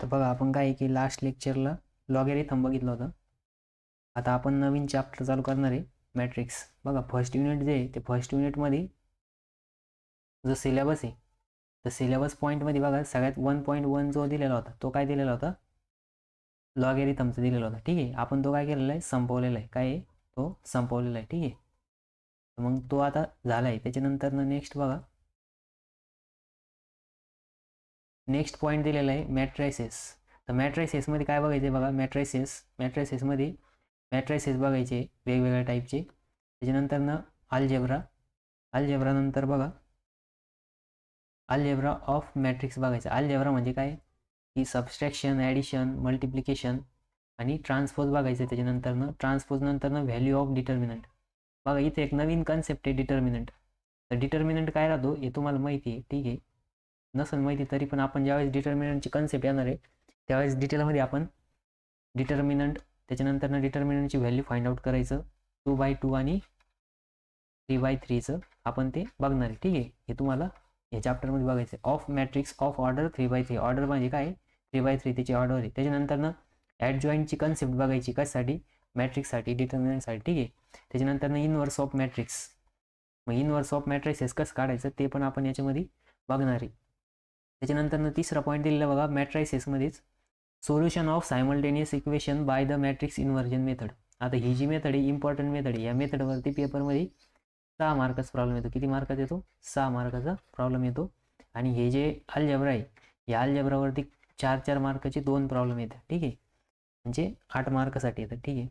तर बघा आपण काय आहे की लास्ट लेक्चरला लॉगॅरिथम बघितलं होतं. आता आपण नवीन चॅप्टर चालू करणार आहे मॅट्रिक्स. बघा फर्स्ट युनिट जे आहे ते फर्स्ट युनिटमध्ये जो सिलेबस आहे तर सिलेबस पॉईंटमध्ये बघा सगळ्यात 1.1 जो दिलेला होता तो काय दिलेला होता, लॉगॅरिथमचा दिलेला होता. ठीक आहे, आपण तो काय केलेला आहे, संपवलेला आहे. काय आहे तो संपवलेला आहे. ठीक आहे, मग तो आता झाला आहे. त्याच्यानंतर नेक्स्ट बघा, नेक्स्ट पॉईंट दिलेला आहे मॅट्रायसेस. तर मॅट्रायसेसमध्ये काय बघायचे बघा, मॅट्रायसेसमध्ये मॅट्रायसेस बघायचे वेगवेगळ्या टाईपचे. त्याच्यानंतर अल्जेब्रा नंतर बघा अल्जेब्रा ऑफ मॅट्रिक्स बघायचं. अल्जेब्रा म्हणजे काय की सबस्ट्रॅक्शन, ॲडिशन, मल्टिप्लिकेशन आणि ट्रान्सपोज बघायचं. त्याच्यानंतर ट्रान्सपोज नंतर व्हॅल्यू ऑफ डिटर्मिनंट. बघा इथे एक नवीन कन्सेप्ट आहे डिटर्मिनंट. तर डिटर्मिनंट काय राहतो हे तुम्हाला माहिती आहे. ठीक आहे, नसेल माहिती तरी पण आपण ज्यावेळेस डिटर्मिनंटची कन्सेप्ट येणार आहे त्यावेळेस डिटेलमध्ये आपण डिटर्मिनंट, त्याच्यानंतर डिटर्मिनंटची व्हॅल्यू फाइंड आउट करायचं 2/2 आणि 3/3चं आपण ते बघणार आहे. ठीक आहे, हे तुम्हाला या चॅप्टरमध्ये बघायचं आहे. Of matrix of order 3/3. Order म्हणजे काय, 3/3 त्याची ऑर्डर आहे. त्याच्यानंतर ॲडजॉईंटची कन्सेप्ट बघायची कशासाठी, मॅट्रिक्ससाठी, डिटर्मिनंटसाठी. ठीक आहे, त्याच्यानंतर इनवर्स ऑफ मॅट्रिक्स. मग इनवर्स ऑफ मॅट्रिक्सेस कसं काढायचं ते पण आपण याच्यामध्ये बघणार आहे. त्याच्यानंतर तिसरा पॉईंट दिलेला बघा मॅट्रायसेसमध्येच, solution of simultaneous equation by the matrix inversion method. आता ही जी मेथड आहे इम्पॉर्टंट मेथड आहे. या मेथडवरती पेपरमध्ये 6 मार्काचा प्रॉब्लेम येतो. किती मार्काचा येतो, 6 मार्काचा प्रॉब्लेम येतो. आणि हे जे अल्जेब्रा आहे या अल्जेब्रावरती 4 मार्काचे 2 प्रॉब्लेम येतात. ठीक आहे, म्हणजे 8 मार्कासाठी येतात. ठीक आहे,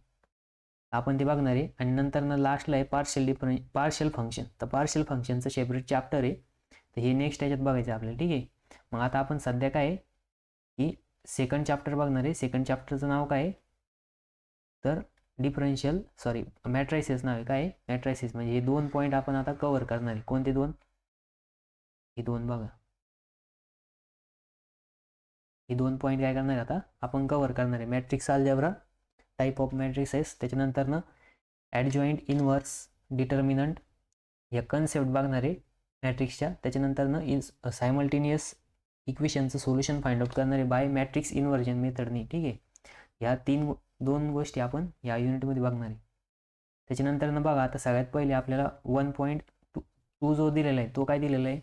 आपण ते बघणार आहे. आणि नंतर लास्टला आहे पार्शियल फंक्शन. तर पार्शियल फंक्शनचं सेपरेट चॅप्टर आहे, तर हे नेक्स्ट याच्यात बघायचं आपल्याला. ठीक आहे, मग आता आपण सध्या काय आहे की सेकंड चॅप्टर बघणार आहे. सेकंड चॅप्टरचं नाव काय आहे तर मॅट्रायसेस नाव आहे. काय मॅट्रायसेस म्हणजे हे 2 पॉईंट आपण आता कव्हर करणार आहे. कोणते 2, हे 2 बघा, हे 2 पॉईंट काय करणार आहे आता आपण कव्हर करणार आहे. मॅट्रिक्स अल्जेब्रा, टाईप ऑफ मॅट्रिक्सेस, त्याच्यानंतर ॲडजॉईंट, इनवर्स, डिटर्मिनंट या कन्सेप्ट बघणार आहे मॅट्रिक्सच्या. त्याच्यानंतर सायमल्टेनियस इक्वेशनचं सोल्युशन फाइंड आउट करणार आहे बाय मॅट्रिक्स इन्व्हर्जन मेथडनी. ठीक आहे, ह्या 2 गोष्टी आपण या युनिटमध्ये बघणार आहे. त्याच्यानंतर बघा आता सगळ्यात पहिले आपल्याला 1.2 जो दिलेला आहे तो काय दिलेला आहे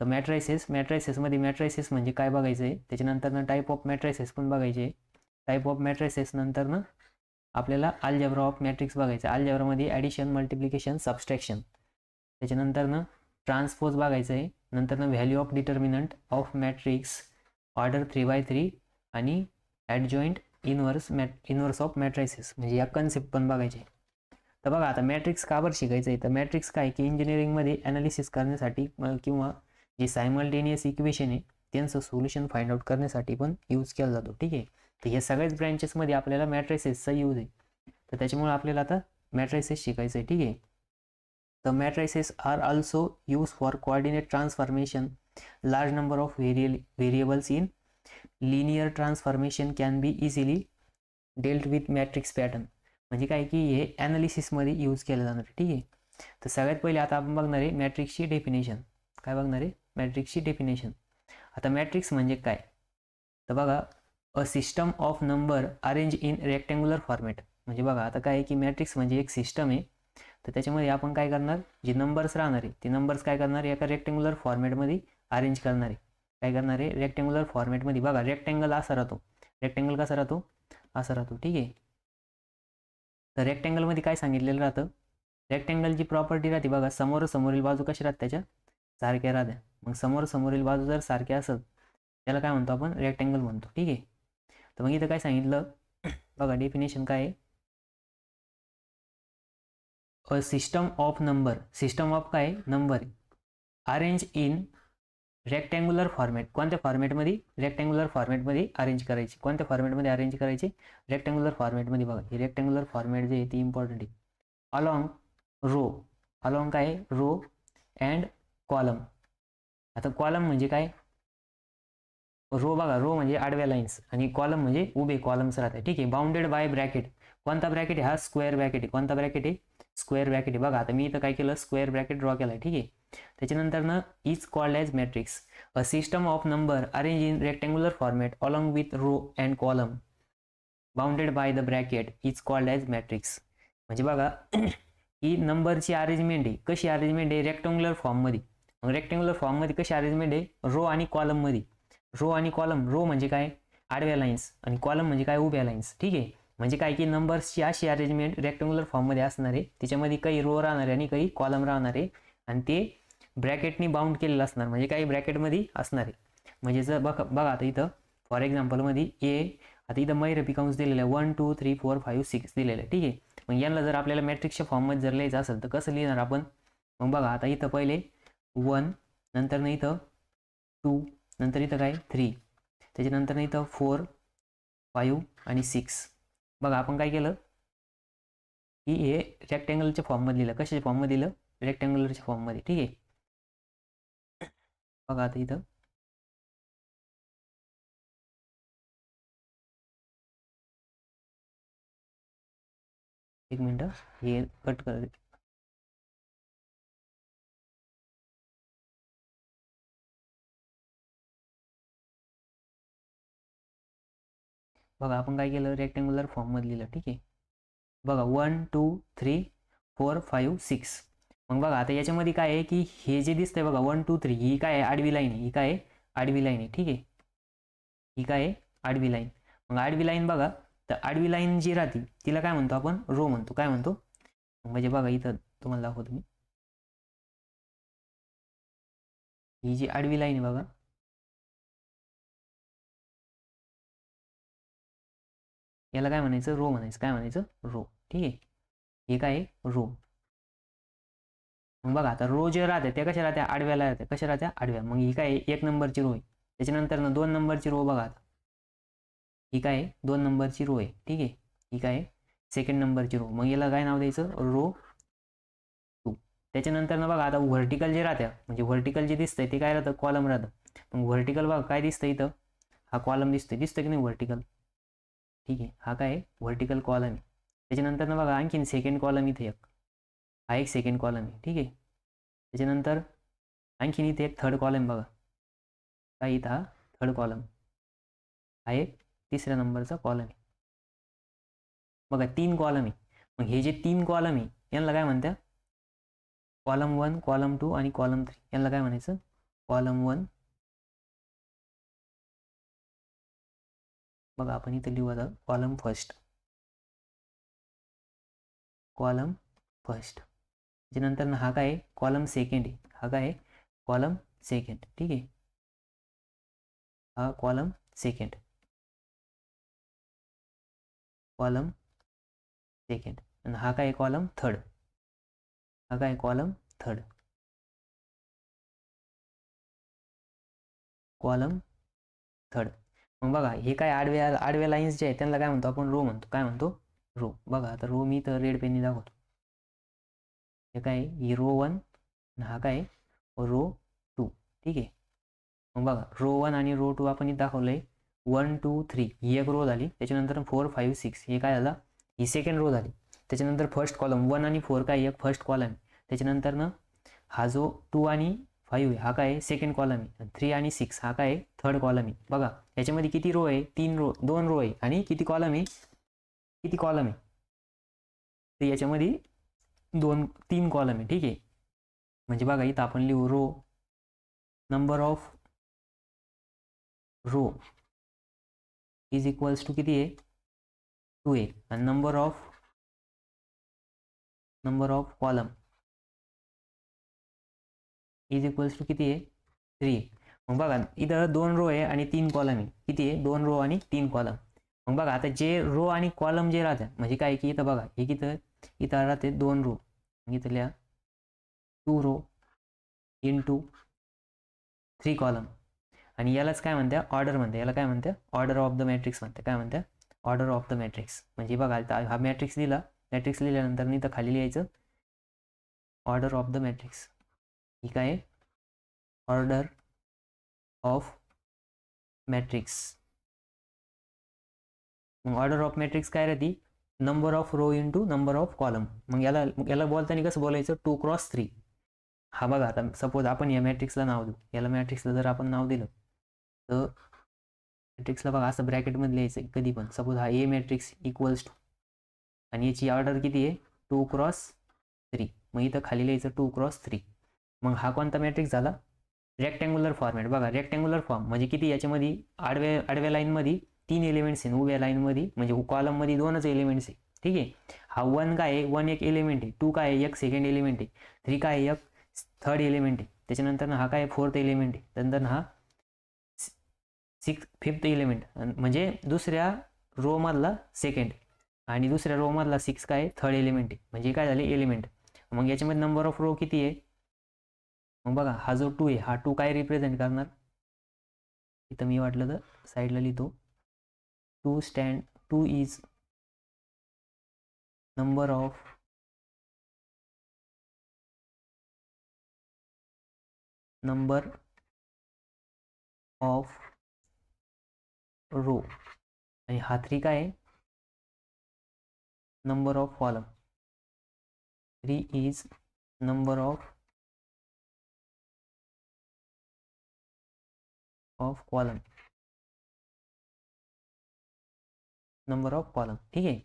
तर मॅट्रायसेसमध्ये मॅट्रायसेस म्हणजे काय बघायचं आहे. त्याच्यानंतर टाईप ऑफ मॅट्रायसेस पण बघायचे. टाईप ऑफ मॅट्रायसेस नंतर आपल्याला अल्जेब्रा ऑफ मॅट्रिक्स बघायचं. अल्जेब्रामध्ये ॲडिशन, मल्टिप्लिकेशन, सबस्ट्रॅक्शन. त्याच्यानंतर ट्रान्सपोज बघायचं आहे. नंतर value of determinant of matrix order 3/3 आणि ॲडजॉईंट, इनवर्स ऑफ मॅट्रायसेस म्हणजे या कन्सेप्ट पण बघायचे. तर बघा आता मॅट्रिक्स का बरं शिकायचं आहे तर मॅट्रिक्स काय की इंजिनिअरिंगमध्ये ॲनालिसिस करण्यासाठी किंवा जे सायमल्टेनियस इक्वेशन आहे त्यांचं सोल्युशन फाइंड आउट करण्यासाठी पण यूज केला जातो. ठीक आहे, तर या सगळ्याच ब्रँचेसमध्ये आपल्याला मॅट्रायसेसचा यूज आहे. तर त्याच्यामुळे आपल्याला आता मॅट्रायसेस शिकायचं आहे. ठीक आहे, तर matrices are also use for coordinate transformation. Large number of variables in linear transformation can be easily dealt with matrix pattern. म्हणजे काय की हे ॲनालिसिसमध्ये यूज केलं जाणार. ठीक आहे, तर सगळ्यात पहिले आता आपण बघणार आहे मॅट्रिक्सची डेफिनेशन. काय बघणार आहे, मॅट्रिक्सची डेफिनेशन. आता मॅट्रिक्स म्हणजे काय तर बघा, अ system of number arrange in rectangular format. म्हणजे बघा आता काय की मॅट्रिक्स म्हणजे एक सिस्टम आहे, तर त्याच्यामध्ये आपण काय करणार, जे नंबर्स राहणार आहे ते नंबर्स काय करणार एका रेक्टँग्युलर फॉर्मॅटमध्ये अरेंज करणार आहे. काय करणार आहे, रेक्टँग्युलर फॉर्मॅटमध्ये. बघा रेक्टँगल असा राहतो, रेक्टँगल कसा राहतो, असा राहतो. ठीक आहे, तर रेक्टँगलमध्ये काय सांगितलेलं राहतं, रेक्टँगलची प्रॉपर्टी राहते बघा, समोरील बाजू कशी राहते त्याच्या सारख्या राहत्या. मग समोरील बाजू जर सारख्या असेल त्याला काय म्हणतो आपण, रेक्टँगल म्हणतो. ठीक आहे, तर मग इथं काय सांगितलं बघा डेफिनेशन काय आहे, a system of number, system of काय number arrange in rectangular format. कोणत्या फॉर्मॅटमध्ये, रेक्टँग्युलर फॉर्मॅटमध्ये अरेंज करायची. कोणत्या फॉर्मॅटमध्ये अरेंज करायचे, रेक्टँग्युलर फॉर्मॅटमध्ये. बघा हे रेक्टँग्युलर फॉर्मॅट जे आहे ती इम्पॉर्टंट आहे. अलॉंग रो, अलॉंग काय रो अँड कॉलम. आता कॉलम म्हणजे काय, रो बघा, रो म्हणजे आडव्या लाईन्स आणि कॉलम म्हणजे उभे कॉलम्स राहतात. ठीक आहे, बाउंडेड बाय ब्रॅकेट. कोणता ब्रॅकेट आहे, हा स्क्वेअर ब्रॅकेट आहे. कोणता ब्रॅकेट आहे, स्क्वेअर ब्रॅकेट आहे. बघा आता मी इथं काय केलं, स्क्वेअर ब्रॅकेट ड्रॉ केला आहे. ठीक आहे, त्याच्यानंतर ना is called as matrix a system of number arrange in rectangular format along with row and column bounded by the bracket is called as matrix. म्हणजे बघा ही नंबरची अरेंजमेंट आहे. कशी अरेंजमेंट आहे? रेक्टँग्युलर फॉर्ममध्ये. मग रेक्टँग्युलर फॉर्ममध्ये कशी अरेंजमेंट आहे? रो आणि कॉलममध्ये. रो आणि कॉलम. रो म्हणजे काय? आडव्या लाईन्स आणि कॉलम म्हणजे काय? उभ्या लाईन्स. ठीक आहे. म्हणजे काय की नंबर्सची अशी अरेंजमेंट रेक्टँग्युलर फॉर्ममध्ये असणार आहे. त्याच्यामध्ये काही रो राहणार आहे आणि काही कॉलम राहणार आहे आणि ते ब्रॅकेटनी बाउंड केलेलं असणार. म्हणजे काही ब्रॅकेटमध्ये असणार आहे. म्हणजे जर बघा आता इथं फॉर एक्झाम्पलमध्ये ए, आता इथं मैरपी कंस दिलेलं आहे 1 2 3 4 5 6 दिलेलं आहे. ठीक आहे. मग यांना जर आपल्याला मॅट्रिक्सच्या फॉर्ममध्ये जर लिहायचं असेल तर कसं लिहिणार आपण? मग बघा आता इथं पहिले 1, नंतर इथं 2, नंतर इथं काय 3, त्याच्यानंतर इथं 4 5 आणि 6. बघा आपण काय केलं की हे रेक्टँगलच्या फॉर्ममध्ये लिहिलं. कशाच्या फॉर्ममध्ये लिहिलं? रेक्टँग्युलरच्या फॉर्ममध्ये. ठीक आहे. बघा आता इथं एक मिनटं हे कट कर. बघा आपण काय केलं? रेक्टँग्युलर फॉर्ममध्ये लिहिलं. ठीक आहे. बघा 1 2 3 4 5 6. मग बघा आता याच्यामध्ये काय आहे की हे जे दिसतंय बघा 1 2 3 ही काय आहे? आडवी लाईन आहे. ही काय आहे? आडवी लाईन आहे. ठीक आहे. ही काय आहे? आडवी लाईन. मग आडवी लाईन बघा तर आडवी लाईन जी राहते तिला काय म्हणतो आपण? रो म्हणतो. काय म्हणतो? म्हणजे बघा इथं तुम्हाला दाखवतो मी. ही जी आडवी लाईन आहे बघा, याला काय म्हणायचं? रो म्हणायचं. काय म्हणायचं? रो. ठीक आहे. हे काय आहे? रो. मग बघा आता रो जे राहते त्या कशा राहत्या? आडव्याला राहत्या. कशा राहत्या? आडव्या. मग ही काय? 1 नंबरची रो आहे. त्याच्यानंतर ना 2 नंबरची रो बघा आता. ही काय आहे? 2 नंबरची रो आहे. ठीक आहे. ही काय आहे? सेकंड नंबरची रो. मग याला काय नाव द्यायचं? रो 2. त्याच्यानंतर ना बघा आता व्हर्टिकल जे राहत्या म्हणजे व्हर्टिकल जे दिसतंय ते काय राहतं? कॉलम राहतं. मग व्हर्टिकल बघा काय दिसतं इथं? हा कॉलम दिसतोय. दिसतं की नाही व्हर्टिकल? ठीक आहे. हा काय आहे? व्हर्टिकल कॉलम आहे. त्याच्यानंतर ना बघा आणखीन सेकंड कॉलम इथे एक. हा एक सेकंड कॉलम आहे. ठीक आहे. त्याच्यानंतर आणखीन इथे एक थर्ड कॉलम बघा. काय इथं? हा थर्ड कॉलम. हा एक तिसऱ्या नंबरचा कॉलम आहे. बघा 3 कॉलम आहे. मग हे जे 3 कॉलम आहे यांना काय म्हणतात? कॉलम 1, कॉलम 2 आणि कॉलम 3. यांना काय म्हणायचं? कॉलम 1. बघा आपण इथं लिहू आता कॉलम फर्स्ट. Column first. त्याच्यानंतर हा काय आहे? कॉलम सेकंड आहे. हा काय आहे? Column second. ठीक आहे. हा कॉलम सेकंड. Column second. आणि हा काय? Column third. हा काय? Column third. Column third. मग बघा हे काय आडव्या लाईन्स जे आहेत त्यांना काय म्हणतो आपण? रो म्हणतो. काय म्हणतो? रो. बघा आता रो मी तर रेड पेनने दाखवतो. हे काय? ही रो 1 आणि हा काय? रो 2. ठीक आहे. मग बघा रो 1 आणि रो 2 आपण इथे दाखवलंय. 1 2 3 ही एक रो झाली. त्याच्यानंतर 4 5 6 हे काय झालं? ही सेकंड रो झाली. त्याच्यानंतर फर्स्ट कॉलम 1 आणि 4 काय? एक फर्स्ट कॉलम. त्याच्यानंतर ना हा जो 2 आणि 5 आहे हा काय? सेकंड कॉलम आहे. 3 आणि 6 हा काय? थर्ड कॉलम आहे. बघा याच्यामध्ये किती रो आहे? 2 रो आहे. आणि किती कॉलम आहे? किती कॉलम आहे? तर याच्यामध्ये 3 कॉलम आहे. ठीक आहे. म्हणजे बघा इथं आपण लिहू row number of row is equals to किती आहे? 2 आणि number of column is equals to किती आहे? 3. मग बघा इथं 2 रो आहे आणि 3 कॉलम आहे. किती आहे? 2 रो आणि 3 कॉलम. मग बघा आता जे रो आणि कॉलम जे राहतात म्हणजे काय की इथं बघा हे इथं राहते 2 रो. इथं लिहा 2 रो इंटू 3 कॉलम. आणि यालाच काय म्हणते? ऑर्डर म्हणते. याला काय म्हणते? ऑर्डर ऑफ द मॅट्रिक्स म्हणते. काय म्हणते? Order of the matrix. म्हणजे बघा हा मॅट्रिक्स लिहिला. मॅट्रिक्स लिहिल्यानंतर इथं खाली लिहायचं ऑर्डर ऑफ द मॅट्रिक्स. ही काय आहे? Order of matrix. मग ऑर्डर ऑफ मॅट्रिक्स काय राहते? Number of row into number of column. मग याला बोलताना कसं बोलायचं? 2 × 3. हा बघा, आता सपोज आपण या मॅट्रिक्सला नाव देऊ, याला मॅट्रिक्सला जर आपण नाव दिलं तर मॅट्रिक्सला बघा असं ब्रॅकेटमध्ये लिहायचं कधी पण. सपोज हा ए मॅट्रिक्स इक्वल्स टू, आणि याची ऑर्डर किती आहे 2x3. मग इथं खाली लिहायचं 2x3. मग हा कोणता मॅट्रिक्स झाला? Rectangular format. बघा रेक्टँग्युलर फॉर्म म्हणजे किती, याच्यामध्ये आडव्या लाईनमध्ये 3 एलिमेंट्स आहे, उभ्या लाईनमध्ये म्हणजे कॉलममध्ये 2च एलिमेंट्स आहे. ठीक आहे. हा 1 काय आहे, 1 एक एलिमेंट आहे, 2 काय आहे, एक सेकंड एलिमेंट आहे, 3 काय आहे, एक थर्ड एलिमेंट आहे, त्याच्यानंतर हा काय फोर्थ एलिमेंट आहे, त्यानंतर हा फिफ्थ एलिमेंट, म्हणजे दुसऱ्या रो मधला सेकंड, आणि दुसऱ्या रो मधला 6 काय थर्ड एलिमेंट आहे, म्हणजे काय झाले एलिमेंट. मग याच्यामध्ये नंबर ऑफ रो किती आहे? मग बघा हा जो 2 आहे, हा 2 काय रिप्रेझेंट करणार? इथं मी वाटलं तर साईडला लिहितो. 2 इज नंबर ऑफ रो, आणि हा 3 काय आहे? Number of column. 3 is number of column. Number of column. ठीक आहे.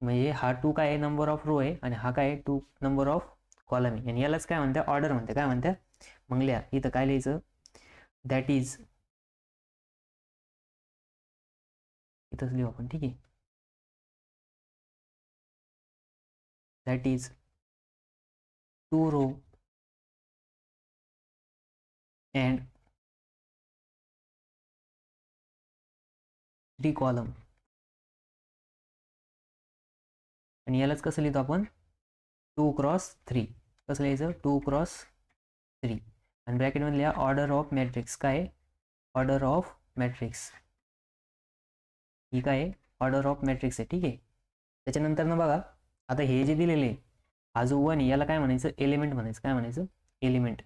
म्हणजे हा 2 काय आहे, नंबर ऑफ रो आहे, आणि हा काय आहे 2 नंबर ऑफ कॉलम आहे, आणि यालाच काय म्हणतात? ऑर्डर म्हणते. काय म्हणतात? मग लिहा इथं काय लिहायचं? दॅट इज, इथंच लिहू आपण. ठीक आहे. That is 2 row and 3 column. आणि यालाच कसं लिहितो आपण? 2x3. कसं लिहायचं? 2x3. आणि ब्रॅकेटमध्ये लिहा ऑर्डर ऑफ मॅट्रिक्स. काय? Order of matrix. ही काय? ऑर्डर ऑफ मॅट्रिक्स आहे. ठीक आहे. त्याच्यानंतर ना बघा, आता हे जे दिलेले हा जो 1 याला काय म्हणायचं? एलिमेंट म्हणायचं. काय म्हणायचं? एलिमेंट.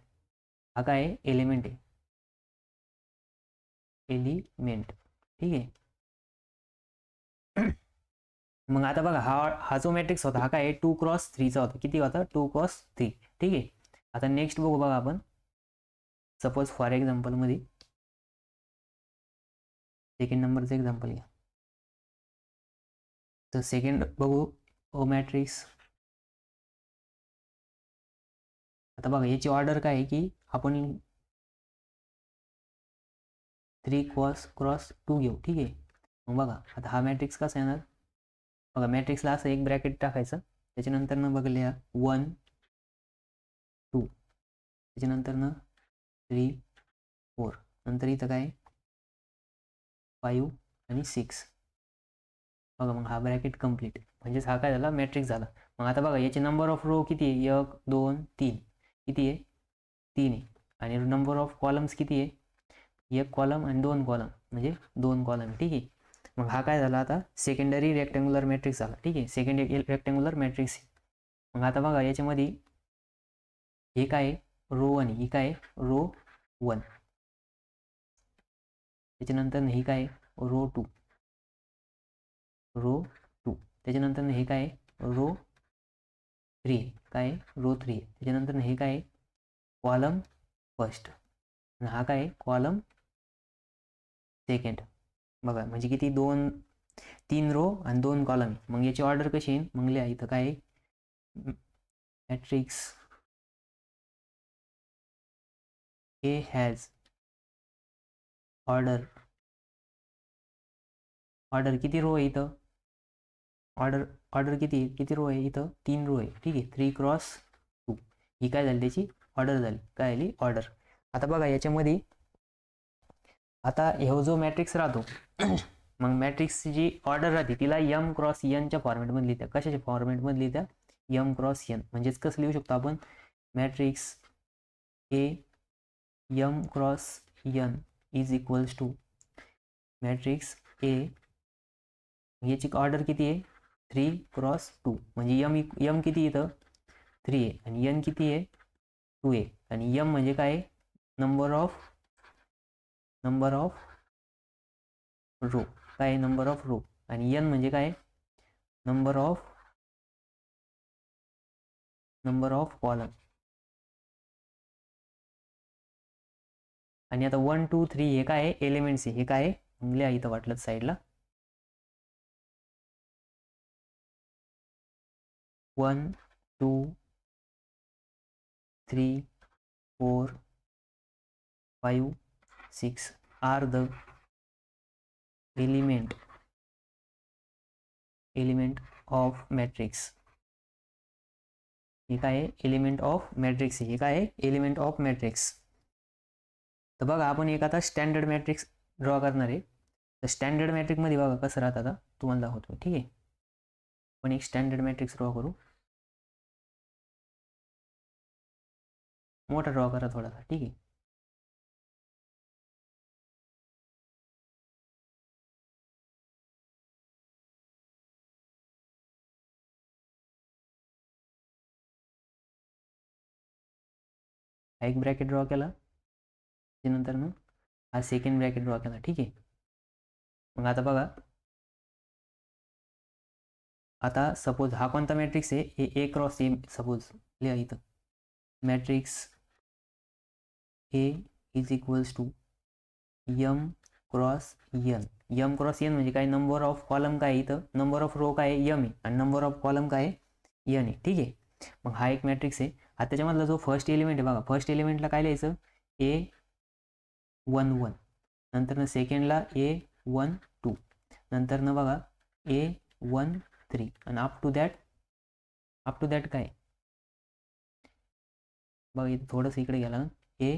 हा काय आहे? एलिमेंट आहे. एलिमेंट. ठीक आहे. मग आता बघा हा जो मॅट्रिक्स होता हा काय आहे? 2x3चा होता. किती होता? 2x3. ठीक आहे. आता नेक्स्ट बघू बघा आपण. सपोज फॉर एक्झाम्पल मध्ये सेकंड नंबरचं एक्झाम्पल घ्या. तर सेकंड बघू ओ मॅट्रिक्स. आता बघा याची ऑर्डर काय आहे की आपण 3x2 घेऊ. ठीक आहे. मग बघा आता हा मॅट्रिक्स कसा येणार? बघा मॅट्रिक्सला असं एक ब्रॅकेट टाकायचं, त्याच्यानंतर न बघ लिहा 1 2, त्याच्यानंतर न 3 4, नंतर इथं काय 5 आणि 6. बघा मग हा ब्रॅकेट कम्प्लीट, म्हणजेच हा काय झाला? मॅट्रिक्स झाला. मग आता बघा याची नंबर ऑफ रो किती आहे? 1 2 3. किती आहे? 3 आहे. आणि नंबर ऑफ कॉलम्स किती आहे? 1 कॉलम आणि 2 कॉलम, म्हणजे 2 कॉलम. ठीक आहे. मग हा काय झाला? आता सेकंडरी रेक्टँग्युलर मॅट्रिक्स झाला. ठीक आहे. Secondary rectangular matrix. मग आता बघा याच्यामध्ये हे काय रो 1, ही काय रो 1, त्याच्यानंतर ही काय रो 2, त्याच्यानंतर हे काय रो 3, काय रो 3, त्याच्यानंतर हे काय कॉलम फर्स्ट, आणि हा काय कॉलम सेकंड. बघा म्हणजे किती 3 रो आणि 2 कॉलम. मग याची ऑर्डर कशी येईल? मग लिहा इथं काय मॅट्रिक्स ए हॅज ऑर्डर किती रो आहे इथं? ऑर्डर किती रो आहे इथं? 3 रो आहे. ठीक आहे. 3x2 ही काय झाली? त्याची ऑर्डर झाली. काय झाली? ऑर्डर. आता बघा याच्यामध्ये आता ह्यो जो मॅट्रिक्स राहतो मग मॅट्रिक्सची जी ऑर्डर राहते तिला m×n फॉर्मॅटमध्ये लिहित्या. कशाच्या फॉर्मॅटमध्ये लिहित्या? m×n. म्हणजेच कसं लिहू शकतो आपण? Matrix A m×n is equals to matrix A, याची ऑर्डर किती आहे? 3x2. म्हणजे m किती इथं? 3 आहे, आणि n किती आहे? 2 आहे. आणि m म्हणजे काय? Number of row. काय नंबर ऑफ रो. आणि n म्हणजे काय? Number of column. आणि आता 1 2 3 हे काय आहे एलिमेंट्स आहे, हे काय आहे मग लिहा इथं वाटलं साईडला 1 2 3 4 5 6 are the element of matrix. हे काय आहे एलिमेंट ऑफ मॅट्रिक्स, हे काय आहे एलिमेंट ऑफ मॅट्रिक्स. तर बघा आपण एक आता स्टँडर्ड मॅट्रिक्स ड्रॉ करणार आहे. तर स्टँडर्ड मॅट्रिक्समध्ये बघा कसं राहतं आता तुम्हाला दाखवतो. ठीक आहे, आपण एक स्टँडर्ड मॅट्रिक्स ड्रॉ करू. मोठा ड्रॉ करा थोडासा. ठीक आहे, एक ब्रॅकेट ड्रॉ केला, त्यानंतर मग हा सेकंड ब्रॅकेट ड्रॉ केला. ठीक आहे, मग आता बघा आता सपोज हा कोणता मॅट्रिक्स आहे, हे ए क्रॉस ए सपोज लिहा इथं. Matrix A is equals to m cross n. M cross n म्हणजे काय, नंबर ऑफ कॉलम काय इथं, नंबर ऑफ रो काय यम आहे आणि नंबर ऑफ कॉलम काय एन आहे. ठीक आहे, मग हा एक मॅट्रिक्स आहे. आता त्याच्यामधला जो फर्स्ट एलिमेंट आहे बघा, फर्स्ट एलिमेंटला काय लिहायचं ए 1 1, नंतर सेकंडला ए 1 2, नंतर बघा ए 1 3 आणि अप टू दॅट काय बघा इथं थोडंसं इकडे गेला ए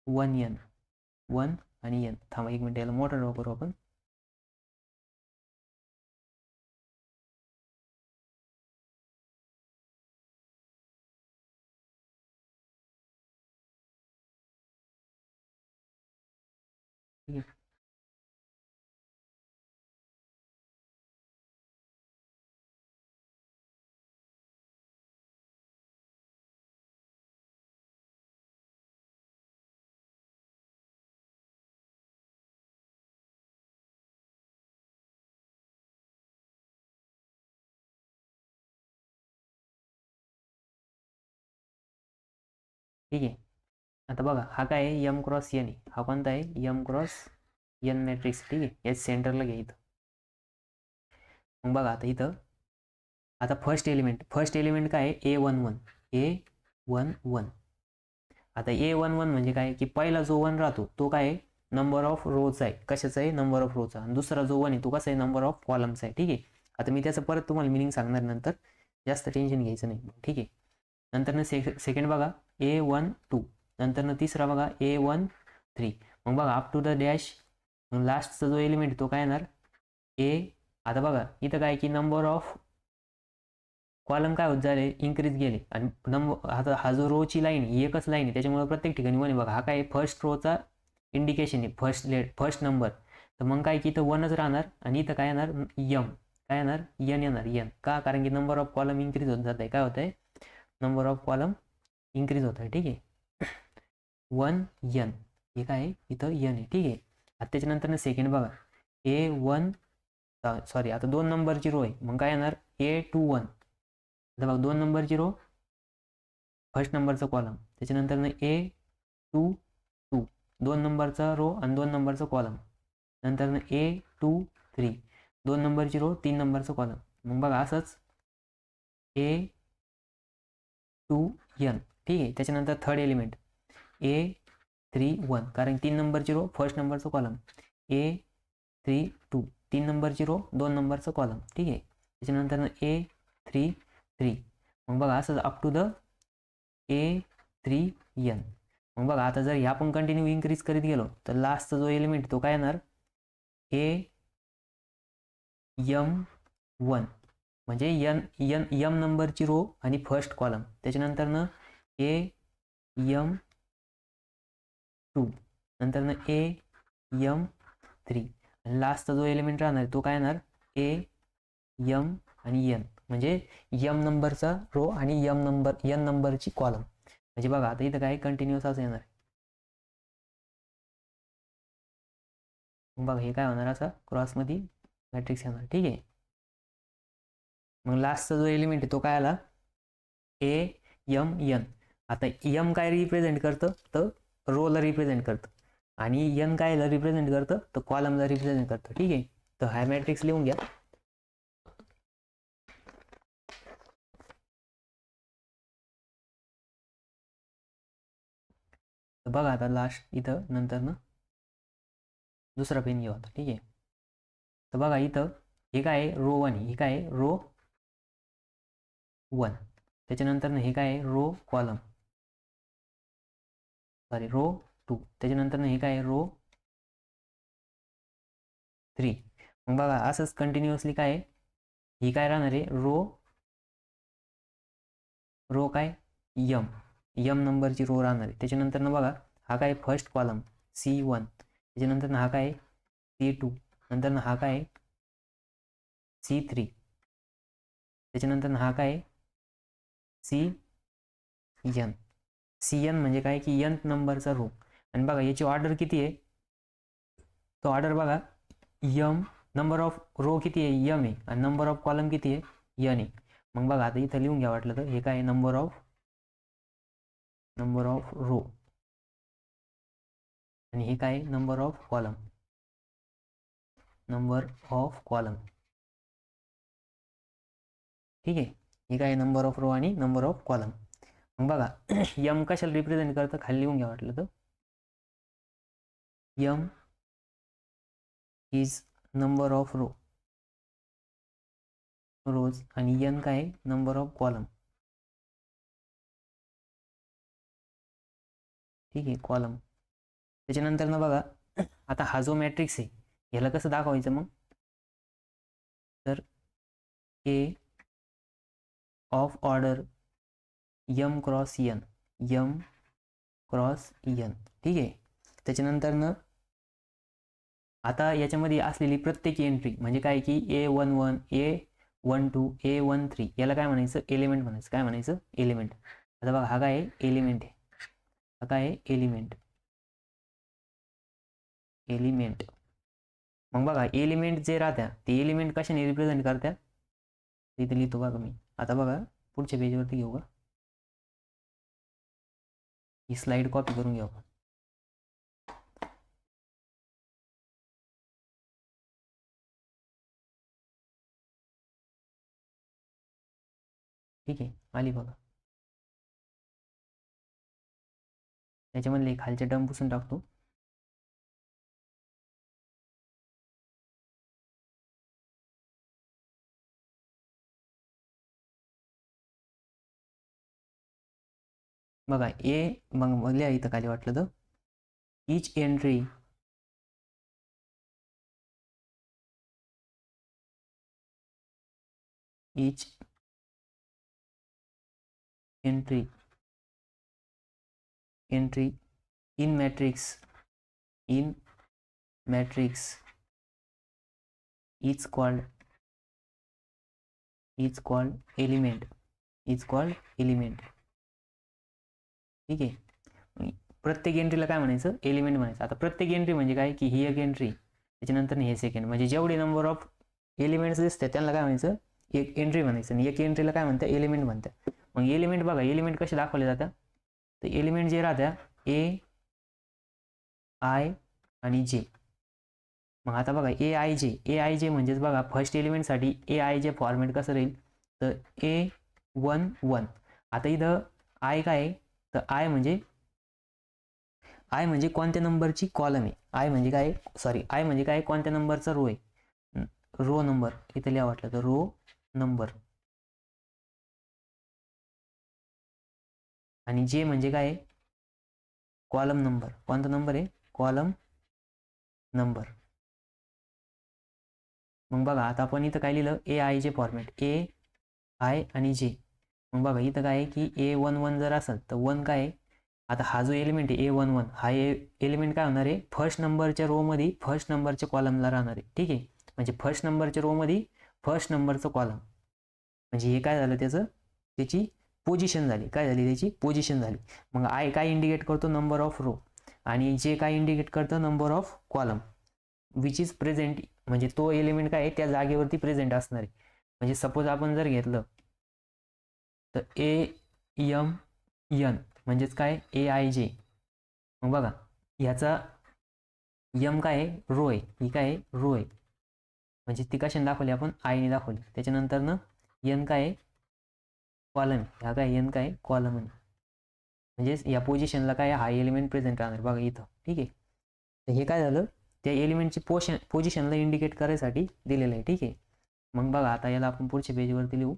1 एन 1 आणि एन. थांबा एक मिनिट, याला मोठा ड्रॉ करू आपण. ठीक आहे, ठीक आहे. आता बघा हा काय आहे यम क्रॉस एन आहे, हा कोणता आहे यम क्रॉस एन मॅट्रिक्स. ठीक आहे, याच सेंटरला घ्या इथं. मग बघा आता इथं आता फर्स्ट एलिमेंट काय आहे ए 1 1 ए 1 1. आता ए 1 1 म्हणजे काय की पहिला जो 1 राहतो तो काय आहे नंबर ऑफ रोचा आहे. कशाचा आहे, नंबर ऑफ रोचा. आणि दुसरा जो 1 आहे तो कसा आहे नंबर ऑफ कॉलमचा आहे. ठीक आहे, आता मी त्याचं परत तुम्हाला मिनिंग सांगणार नंतर, जास्त टेन्शन घ्यायचं नाही. ठीक आहे, नंतर सेकंड बघा ए 1 2, नंतर तिसरा बघा ए 1 3. मग बघा अप टू द डॅश लास्टचा जो एलिमेंट तो काय येणार ए. आता बघा इथं काय की नंबर ऑफ कॉलम काय होत झाले इन्क्रीज गेले आणि नंबर आता हा जो रोची लाईन ही एकच लाईन आहे त्याच्यामुळे प्रत्येक ठिकाणी 1 आहे. बघा हा काय फर्स्ट रोचा इंडिकेशन आहे, फर्स्ट नंबर. तर मग काय की इथं 1च राहणार आणि इथं काय येणार यम, काय येणार एन येणार एन. का, कारण की नंबर ऑफ कॉलम इन्क्रीज होत जात आहे. काय होत आहे नंबर ऑफ कॉलम इन्क्रीज होत आहे. ठीक आहे, 1 एन हे काय आहे इथं एन आहे. ठीक आहे, आता त्याच्यानंतर सेकंड बघा ए 1 सॉरी आता 2 नंबरची रो आहे, मग काय येणार ए 2 1. आता बघा 2 नंबरची रो फर्स्ट नंबरचा कॉलम, त्याच्यानंतर ए 2 2 2 नंबरचा रो आणि 2 नंबरचा कॉलम, नंतर ए 2 3 2 नंबरची रो 3 नंबरचा कॉलम. मग बघा असंच ए 2 एन. ठीक आहे, त्याच्यानंतर थर्ड एलिमेंट ए 3 1, कारण 3 नंबरची रो फर्स्ट नंबरचा कॉलम, ए 3 2 3 नंबरची रो 2 नंबरचा कॉलम. ठीक आहे, त्याच्यानंतर ए 3 3. मग बघा असं up to the a 3 n. मग बघा आता जर ह्या पण कंटिन्यू इन्क्रीज करीत गेलो तर लास्टचा जो एलिमेंट तो काय येणार ए यम 1 म्हणजे यम नंबरची रो आणि फर्स्ट कॉलम, त्याच्यानंतर ए यम 2, नंतर ए यम 3 आणि लास्टचा जो एलिमेंट राहणार तो काय येणार ए यम आणि एन म्हणजे यम नंबरचा रो आणि एन नंबरची कॉलम. म्हणजे बघा आता इथं काय कंटिन्युअस असं येणार. बघा हे काय होणार असं क्रॉसमध्ये मॅट्रिक्स येणार. ठीक आहे, मग लास्टचा जो एलिमेंट आहे तो काय आला ए यम एन. आता एम काय रिप्रेझेंट करतं तर रोला रिप्रेझेंट करतं आणि एन कायला रिप्रेझेंट करतं तर कॉलमला रिप्रेझेंट करतं. ठीक आहे, तर हा मॅट्रिक्स लिहून घ्या. तर बघा आता लास्ट इथं नंतर ना दुसरा पेन घेऊ आता. ठीक आहे, तर बघा इथं हे काय आहे रो 1 हे काय आहे रो 1, त्याच्यानंतर हे काय आहे रो कॉलम सॉरी रो 2, त्याच्यानंतर हे काय आहे रो 3. मग बघा असंच कंटिन्युअसली काय आहे ही काय राहणार आहे रो काय यम नंबरची रो राहणार आहे. त्याच्यानंतर बघा हा काय फर्स्ट कॉलम C1, त्याच्यानंतर हा काय C2, नंतर हा काय C3, त्याच्यानंतर हा काय CN म्हणजे काय की n नंबरचा रो. आणि बघा याची ऑर्डर किती आहे तो ऑर्डर बघा यम नंबर ऑफ रो किती आहे यम आहे आणि नंबर ऑफ कॉलम किती आहे एन आहे. मग बघा आता इथं लिहून घ्या वाटलं तर हे काय नंबर ऑफ रो आणि हे काय नंबर ऑफ कॉलम. ठीक आहे, हे काय नंबर ऑफ रो आणि नंबर ऑफ कॉलम. मग बघा यम कशाला रिप्रेझेंट करतं खाली लिहून घ्या वाटलं तर m is number of rows आणि एन काय नंबर ऑफ कॉलम. ठीक आहे कॉलम. त्याच्यानंतर ना बघा आता हा जो मॅट्रिक्स आहे याला कसं दाखवायचं मग तर A of order m cross n. ठीक आहे, त्याच्यानंतर ना आता याच्यामध्ये असलेली प्रत्येक एंट्री म्हणजे काय की A11 A12 A13 याला काय म्हणायचं एलिमेंट म्हणायचं. काय म्हणायचं एलिमेंट. आता बघा हा काय एलिमेंट आहे, हा काय एलिमेंट. मग बघा एलिमेंट जे राहत्या ते एलिमेंट कशाने रिप्रेझेंट करत्या इथे लिहितो बघा मी. आता बघा पुढच्या पेजवरती घेऊ का ही स्लाइड कॉपी करून घेऊ. ठीक आहे आली बघा. याच्यामधले खालचे टर्म पुसून टाकतो. बघा मग लिहा इथं खाली वाटलं तर each entry in matrix is called element. ठीक आहे, प्रत्येक एंट्रीला काय म्हणायचं एलिमेंट म्हणायचं. आता प्रत्येक एंट्री म्हणजे काय की ही एक एंट्री त्याच्यानंतर हे सेकंड म्हणजे जेवढे नंबर ऑफ एलिमेंट्स दिसते त्यांना काय म्हणायचं एक एंट्री म्हणायचं आणि एक एंट्रीला काय म्हणतात एलिमेंट म्हणतात. मग एलिमेंट बघा एलिमेंट कसे दाखवले जातात तर एलिमेंट जे राहत्या A I आणि J. मग आता बघा A I J म्हणजेच बघा फर्स्ट एलिमेंटसाठी A I J फॉर्मॅट कसं राहील तर A11. आता इथं I काय आहे तर आय म्हणजे कोणत्या नंबरची कॉलम आहे. आय म्हणजे काय कोणत्या नंबरचा रो आहे रो नंबर इथे लिहा वाटलं तर रो नंबर. आणि जे म्हणजे काय कॉलम नंबर. कोणता नंबर आहे कॉलम नंबर. मग बघा आता आपण इथं काय लिहिलं AI J format A I आणि J. मग बघा इथं काय आहे की A11 जर असेल तर 1 काय आहे आता हा जो एलिमेंट आहे A11 हा एलिमेंट काय होणार आहे फर्स्ट नंबरच्या रो मध्ये फर्स्ट नंबरच्या कॉलमला राहणार आहे. ठीक आहे, म्हणजे फर्स्ट नंबरच्या रो मध्ये फर्स्ट नंबरचं कॉलम म्हणजे हे काय झालं त्याची पोझिशन झाली. काय झाली त्याची पोझिशन झाली. मग आय काय इंडिकेट करतो नंबर ऑफ रो आणि जे काय इंडिकेट करतं number of column which is present म्हणजे तो एलिमेंट काय आहे त्या जागेवरती प्रेझेंट असणार आहे. म्हणजे सपोज आपण जर घेतलं तर AM N म्हणजेच काय AIJ. मग बघा ह्याचा यम काय आहे रो आहे, ही काय आहे रो आहे, म्हणजे ती कशाने दाखवली आपण आयने दाखवली. त्याच्यानंतर ना एन काय आहे कॉलम, ह्या काय एन काय कॉलम आहे, म्हणजेच या पोझिशनला काय हा एलिमेंट प्रेझेंट राहणार बघा इथं. ठीक आहे, तर हे काय झालं त्या एलिमेंटची पोझिशनला इंडिकेट करायसाठी दिलेलं आहे. ठीक आहे, मग बघा आता याला आपण पुढच्या पेजवरती लिहू.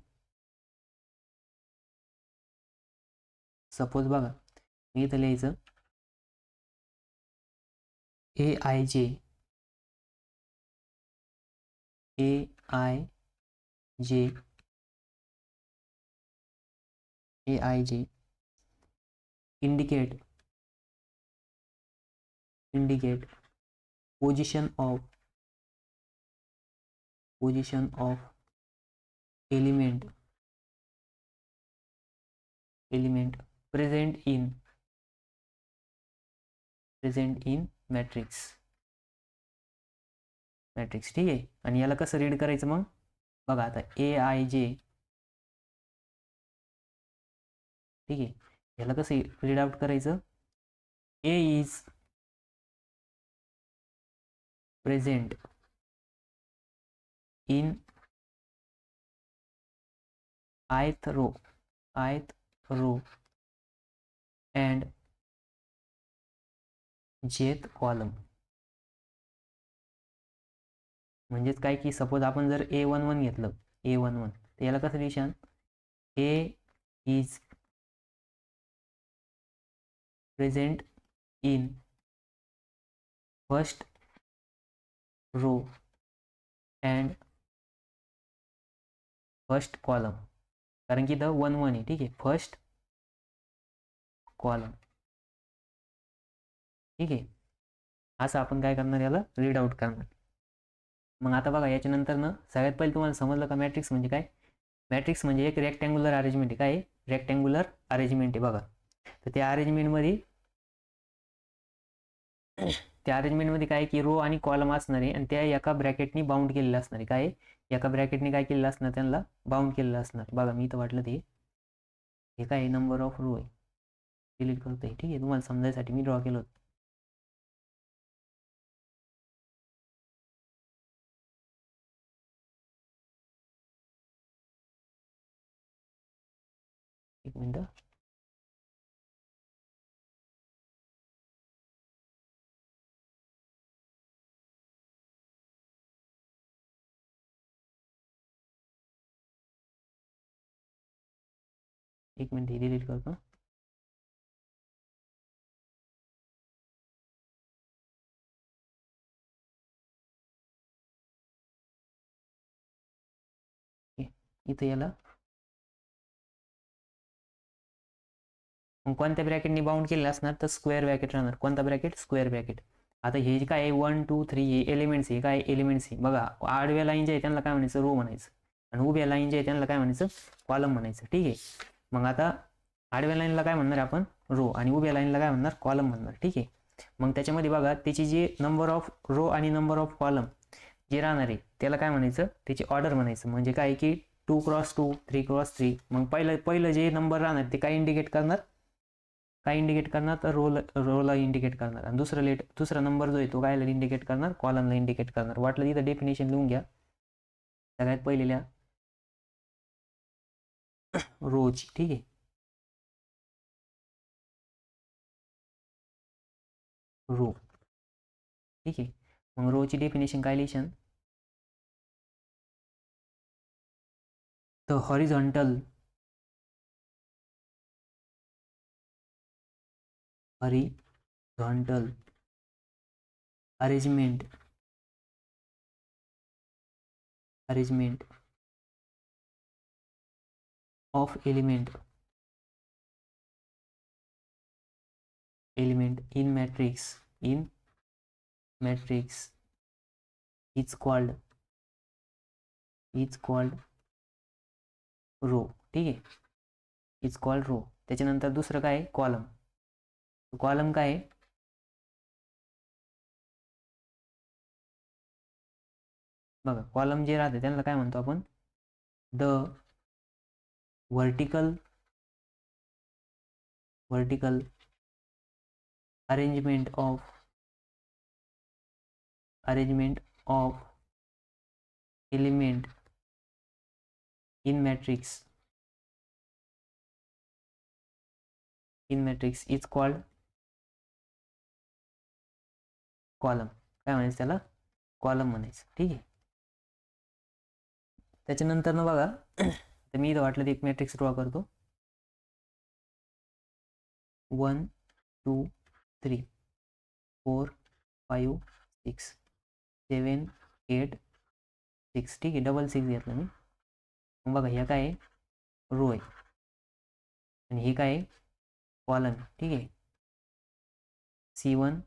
सपोज बघा मी इथं लिहायचं AIJ indicate position of element present in matrix. ठीक आहे, आणि याला कसं रीड करायचं मग बघा आता AIJ. ठीक आहे, याला कसं रीड आउट करायचं, A is present in ith row and jth column. म्हणजेच काय की सपोज आपण जर A11 घेतलं A11 तर याला कसं लिहिशान A is present in first row and first column, कारण की इथं 1 1 आहे. ठीक आहे, फर्स्ट कॉलम. ठीक आहे, असं आपण काय करणार याला रीड आउट करणार. मग आता बघा याच्यानंतर ना सगळ्यात पहिले तुम्हाला समजलं का मॅट्रिक्स म्हणजे काय. मॅट्रिक्स म्हणजे एक रेक्टँग्युलर अरेंजमेंट आहे. काय रेक्टँग्युलर अरेंजमेंट आहे बघा. तर त्या अरेंजमेंटमध्ये काय की रो आणि कॉलम असणार आहे आणि त्या एका ब्रॅकेटनी बाउंड केलेलं असणार आहे. काय एका ब्रॅकेटने काय केलेलं असणार त्यांना बाउंड केलेलं असणार. बघा मी इथं वाटलं ते हे काय नंबर ऑफ रो आहे, डिलीट करतोय. ठीक आहे, तुम्हाला समजायसाठी मी ड्रॉ केलं होतं. एक मिनिट. एक मिनिट डिलीट करतो. इथं याला मग कोणत्या ब्रॅकेटनी बाउंड केलेलं असणार तर स्क्वेअर ब्रॅकेट राहणार. कोणता ब्रॅकेट स्क्वेअर ब्रॅकेट. आता हे जे काय 1 2 3 हे एलिमेंट्स आहे. काय एलिमेंट्स आहे बघा, आडव्या लाईन जे आहे त्यांना काय म्हणायचं रो म्हणायचं आणि उभ्या लाईन जे आहे त्यांना काय म्हणायचं कॉलम म्हणायचं. ठीक आहे, मग आता आडव्या लाईनला काय म्हणणार आपण रो आणि उभ्या लाईनला काय म्हणणार कॉलम म्हणणार. ठीक आहे, मग त्याच्यामध्ये बघा त्याची जी नंबर ऑफ रो आणि नंबर ऑफ कॉलम जे राहणार आहे त्याला काय म्हणायचं त्याची ऑर्डर म्हणायचं. म्हणजे काय की 2 क्रॉस 2 3 क्रॉस 3. मग पहिलं जे नंबर राहणार ते काय इंडिकेट करणार तर रोला इंडिकेट करणार आणि दुसरा नंबर जो आहे तो काय इंडिकेट करणार कॉलमला इंडिकेट करणार. वाटलं तिथं डेफिनेशन लिहून घ्या सगळ्यात पहिलेल्या रोची. ठीक आहे, रो. ठीक आहे, मग रोची डेफिनेशन काय लिहिशान the horizontal arrangement of element in matrix is called row. ठीक आहे, इज कॉल्ड रो. त्याच्यानंतर दुसरं काय कॉलम. कॉलम काय आहे बघा, कॉलम जे राहते त्यांना काय म्हणतो आपण the vertical vertical arrangement of element in matrix is called column. काय म्हणायचं त्याला? कॉलम म्हणायचं. ठीक आहे. त्याच्यानंतर ना बघा तर मी इथं वाटलं तर एक मॅट्रिक्स ड्रॉ करतो. 1 2 3 4 5 6 7 8 6. ठीक आहे. 6 6 घेतलं मी. मग बघा ह्या काय आहे? रो आहे आणि हे काय आहे? कॉलम आहे. ठीक आहे. C1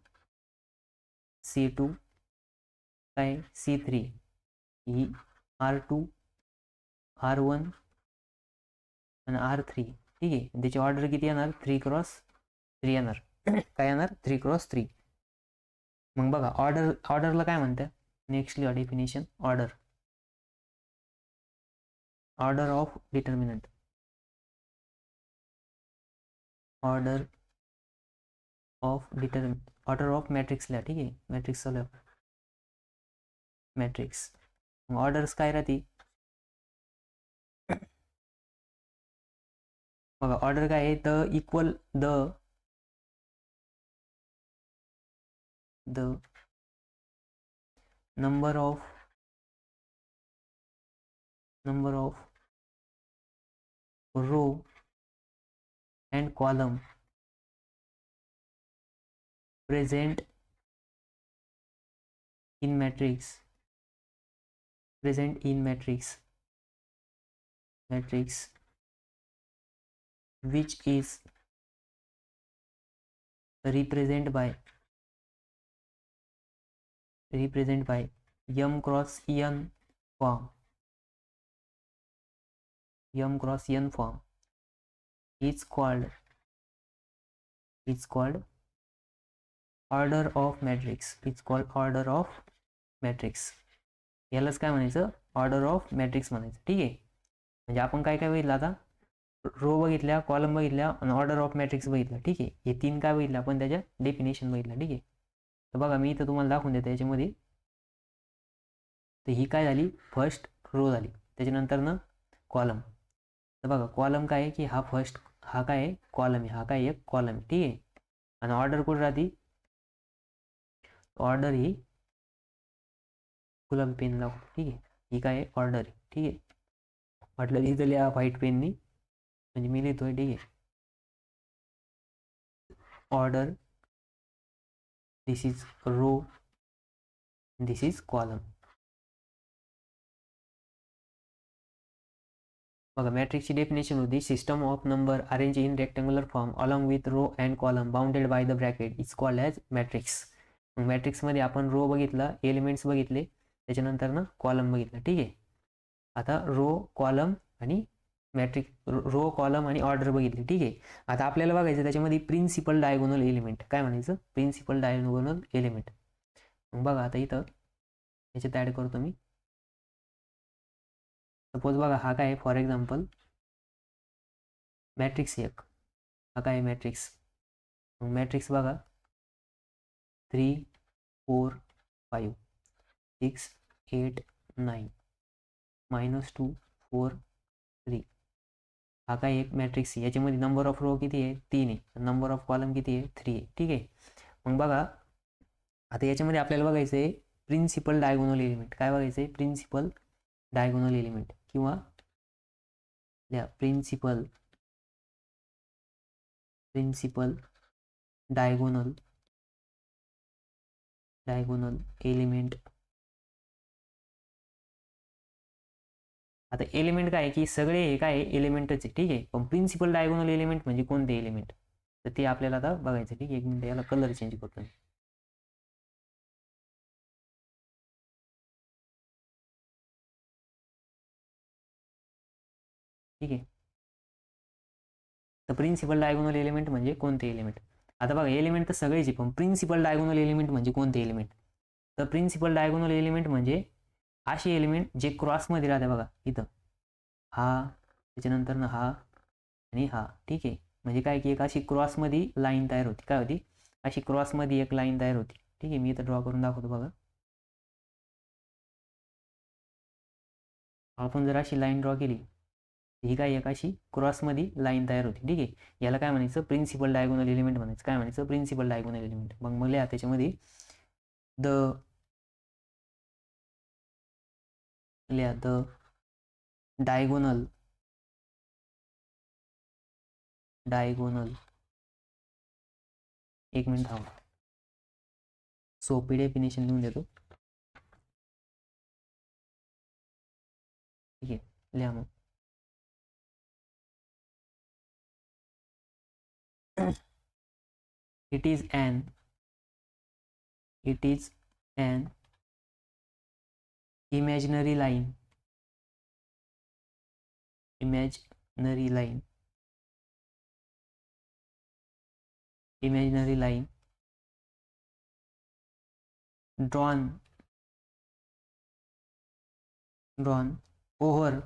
C2 काय C3 ही R2 R1 आणि R3. ठीक आहे. त्याची ऑर्डर किती येणार? 3x3 येणार. काय येणार? 3x3. मग बघा ऑर्डरला काय म्हणतात? नेक्स्ट लिहा definition. Order of determinant. Order of matrix लिहा. ठीक आहे. मॅट्रिक्स लिहा. मॅट्रिक्स ऑर्डर्स काय राहते? बघा ऑर्डर काय आहे? The equal the number of row and column present in matrix which is represented by m cross n form. Is called order of matrix. यालाच काय म्हणायचं? ऑर्डर ऑफ मॅट्रिक्स म्हणायचं. ठीक आहे. म्हणजे आपण काय बघितलं आता? रो बघितल्या, कॉलम बघितल्या आणि ऑर्डर ऑफ मॅट्रिक्स बघितलं. ठीक आहे. हे 3 काय बघितलं आपण? त्याच्या डेफिनेशन बघितलं. ठीक आहे. तर बघा मी इथं तुम्हाला दाखवून देतो याच्यामध्ये. तर ही काय झाली? फर्स्ट रो झाली. त्याच्यानंतर ना कॉलम. तर बघा कॉलम काय आहे की हा काय आहे? कॉलम आहे. हा काय आहे? कॉलम आहे. ठीक आहे. आणि ऑर्डर कुठे राहते? ऑर्डर ही गुलाबी पेन लावू. ठीक आहे. ही काय आहे? ऑर्डर आहे. ठीक आहे. म्हटलं इथं लिहा व्हाईट पेननी म्हणजे मी लिहितोय. ठीक आहे. Order, this is row, this is column. बघा मॅट्रिक्सची डेफिनेशन होती system of number arrange in rectangular form along with row and column bounded by the bracket is called as matrix. मग मॅट्रिक्समध्ये आपण रो बघितला, एलिमेंट्स बघितले, त्याच्यानंतर ना कॉलम बघितला. ठीक आहे. आता रो कॉलम आणि ऑर्डर बघितली. ठीक आहे. आता आपल्याला बघायचं त्याच्यामध्ये प्रिन्सिपल डायगोनल एलिमेंट. काय म्हणायचं? Principal diagonal element. मग बघा आता इथं याच्यात ॲड करतो मी. सपोज बघा हा काय आहे? For example matrix 1. हा काय आहे? मॅट्रिक्स. मग मॅट्रिक्स बघा 3 4 5 6 8 9 -2 4 3. हा काय एक मॅट्रिक्स. याच्यामध्ये नंबर ऑफ रो किती आहे? 3 आहे. नंबर ऑफ कॉलम किती आहे? 3 आहे. ठीक आहे. मग बघा आता याच्यामध्ये आपल्याला बघायचं आहे प्रिन्सिपल डायगोनल एलिमेंट. काय बघायचं आहे? प्रिन्सिपल डायगोनल एलिमेंट किंवा प्रिन्सिपल डायगोनल एलिमेंट. आता एलिमेंट काय आहे की सगळे हे काय एलिमेंटच आहे. ठीक आहे. पण प्रिन्सिपल डायगोनल एलिमेंट म्हणजे कोणते एलिमेंट? तर ते आपल्याला आता बघायचं. ठीक आहे. 1 मिनिट याला कलर चेंज करतो. ठीक आहे. तर प्रिन्सिपल डायगोनल एलिमेंट म्हणजे कोणते एलिमेंट? आता बघा एलिमेंट तर सगळेच आहे पण प्रिन्सिपल डायगोनल एलिमेंट म्हणजे कोणते एलिमेंट? तर प्रिन्सिपल डायगोनल एलिमेंट म्हणजे असे एलिमेंट जे क्रॉसमध्ये राहते. बघा इथं हा, त्याच्यानंतर ना हा आणि हा. ठीक आहे. म्हणजे काय की एक अशी क्रॉसमध्ये लाईन तयार होती, काय होती अशी क्रॉसमध्ये एक लाईन तयार होती. ठीक आहे, मी इथं ड्रॉ करून दाखवतो बघा. आपण जर अशी लाईन ड्रॉ केली ही काय एक अशी क्रॉसमध्ये लाईन तयार होती. ठीक आहे, याला काय म्हणायचं प्रिन्सिपल डायगोनल एलिमेंट म्हणायचं. काय म्हणायचं प्रिन्सिपल डायगोनल एलिमेंट. मग लिहा त्याच्यामध्ये द डायगोनल एक मिनिट थांबा, सोपी डेफिनेशन लिहून देतो. ठीक आहे, लिहा मग. it is an imaginary line drawn over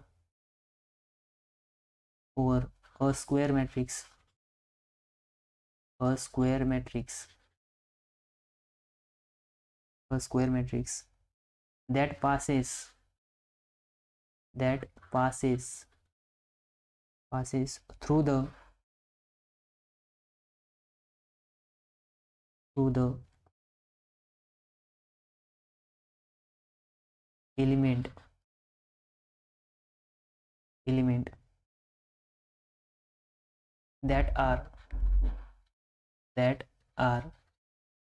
a square matrix that passes through the element that are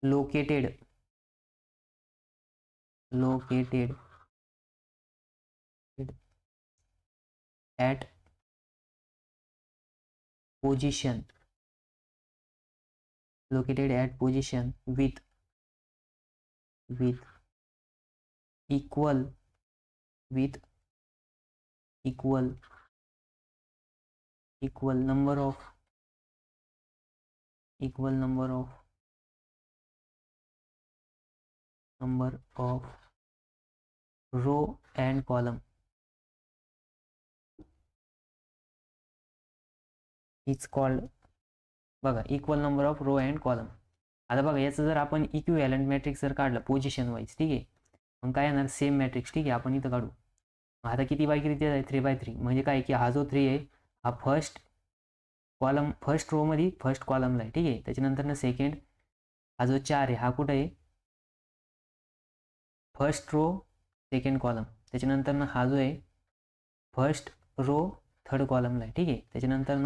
located at position with equal number of row and column is called बघा equal number of row and column. आता बघा याचं जर आपण equivalent matrix जर काढलं position wise, ठीक आहे, मग काय येणार सेम मॅट्रिक्स. ठीक आहे, आपण इथं काढू. आता किती बाय किती आहे 3x3. म्हणजे काय की हा जो 3 आहे हा फर्स्ट रो मध्ये फर्स्ट कॉलमला आहे. ठीक आहे, त्याच्यानंतर सेकंड हा जो 4 आहे हा कुठं आहे फर्स्ट रो सेकंड कॉलम. त्याच्यानंतर हा जो आहे फर्स्ट रो थर्ड कॉलमला आहे. ठीक आहे, त्याच्यानंतर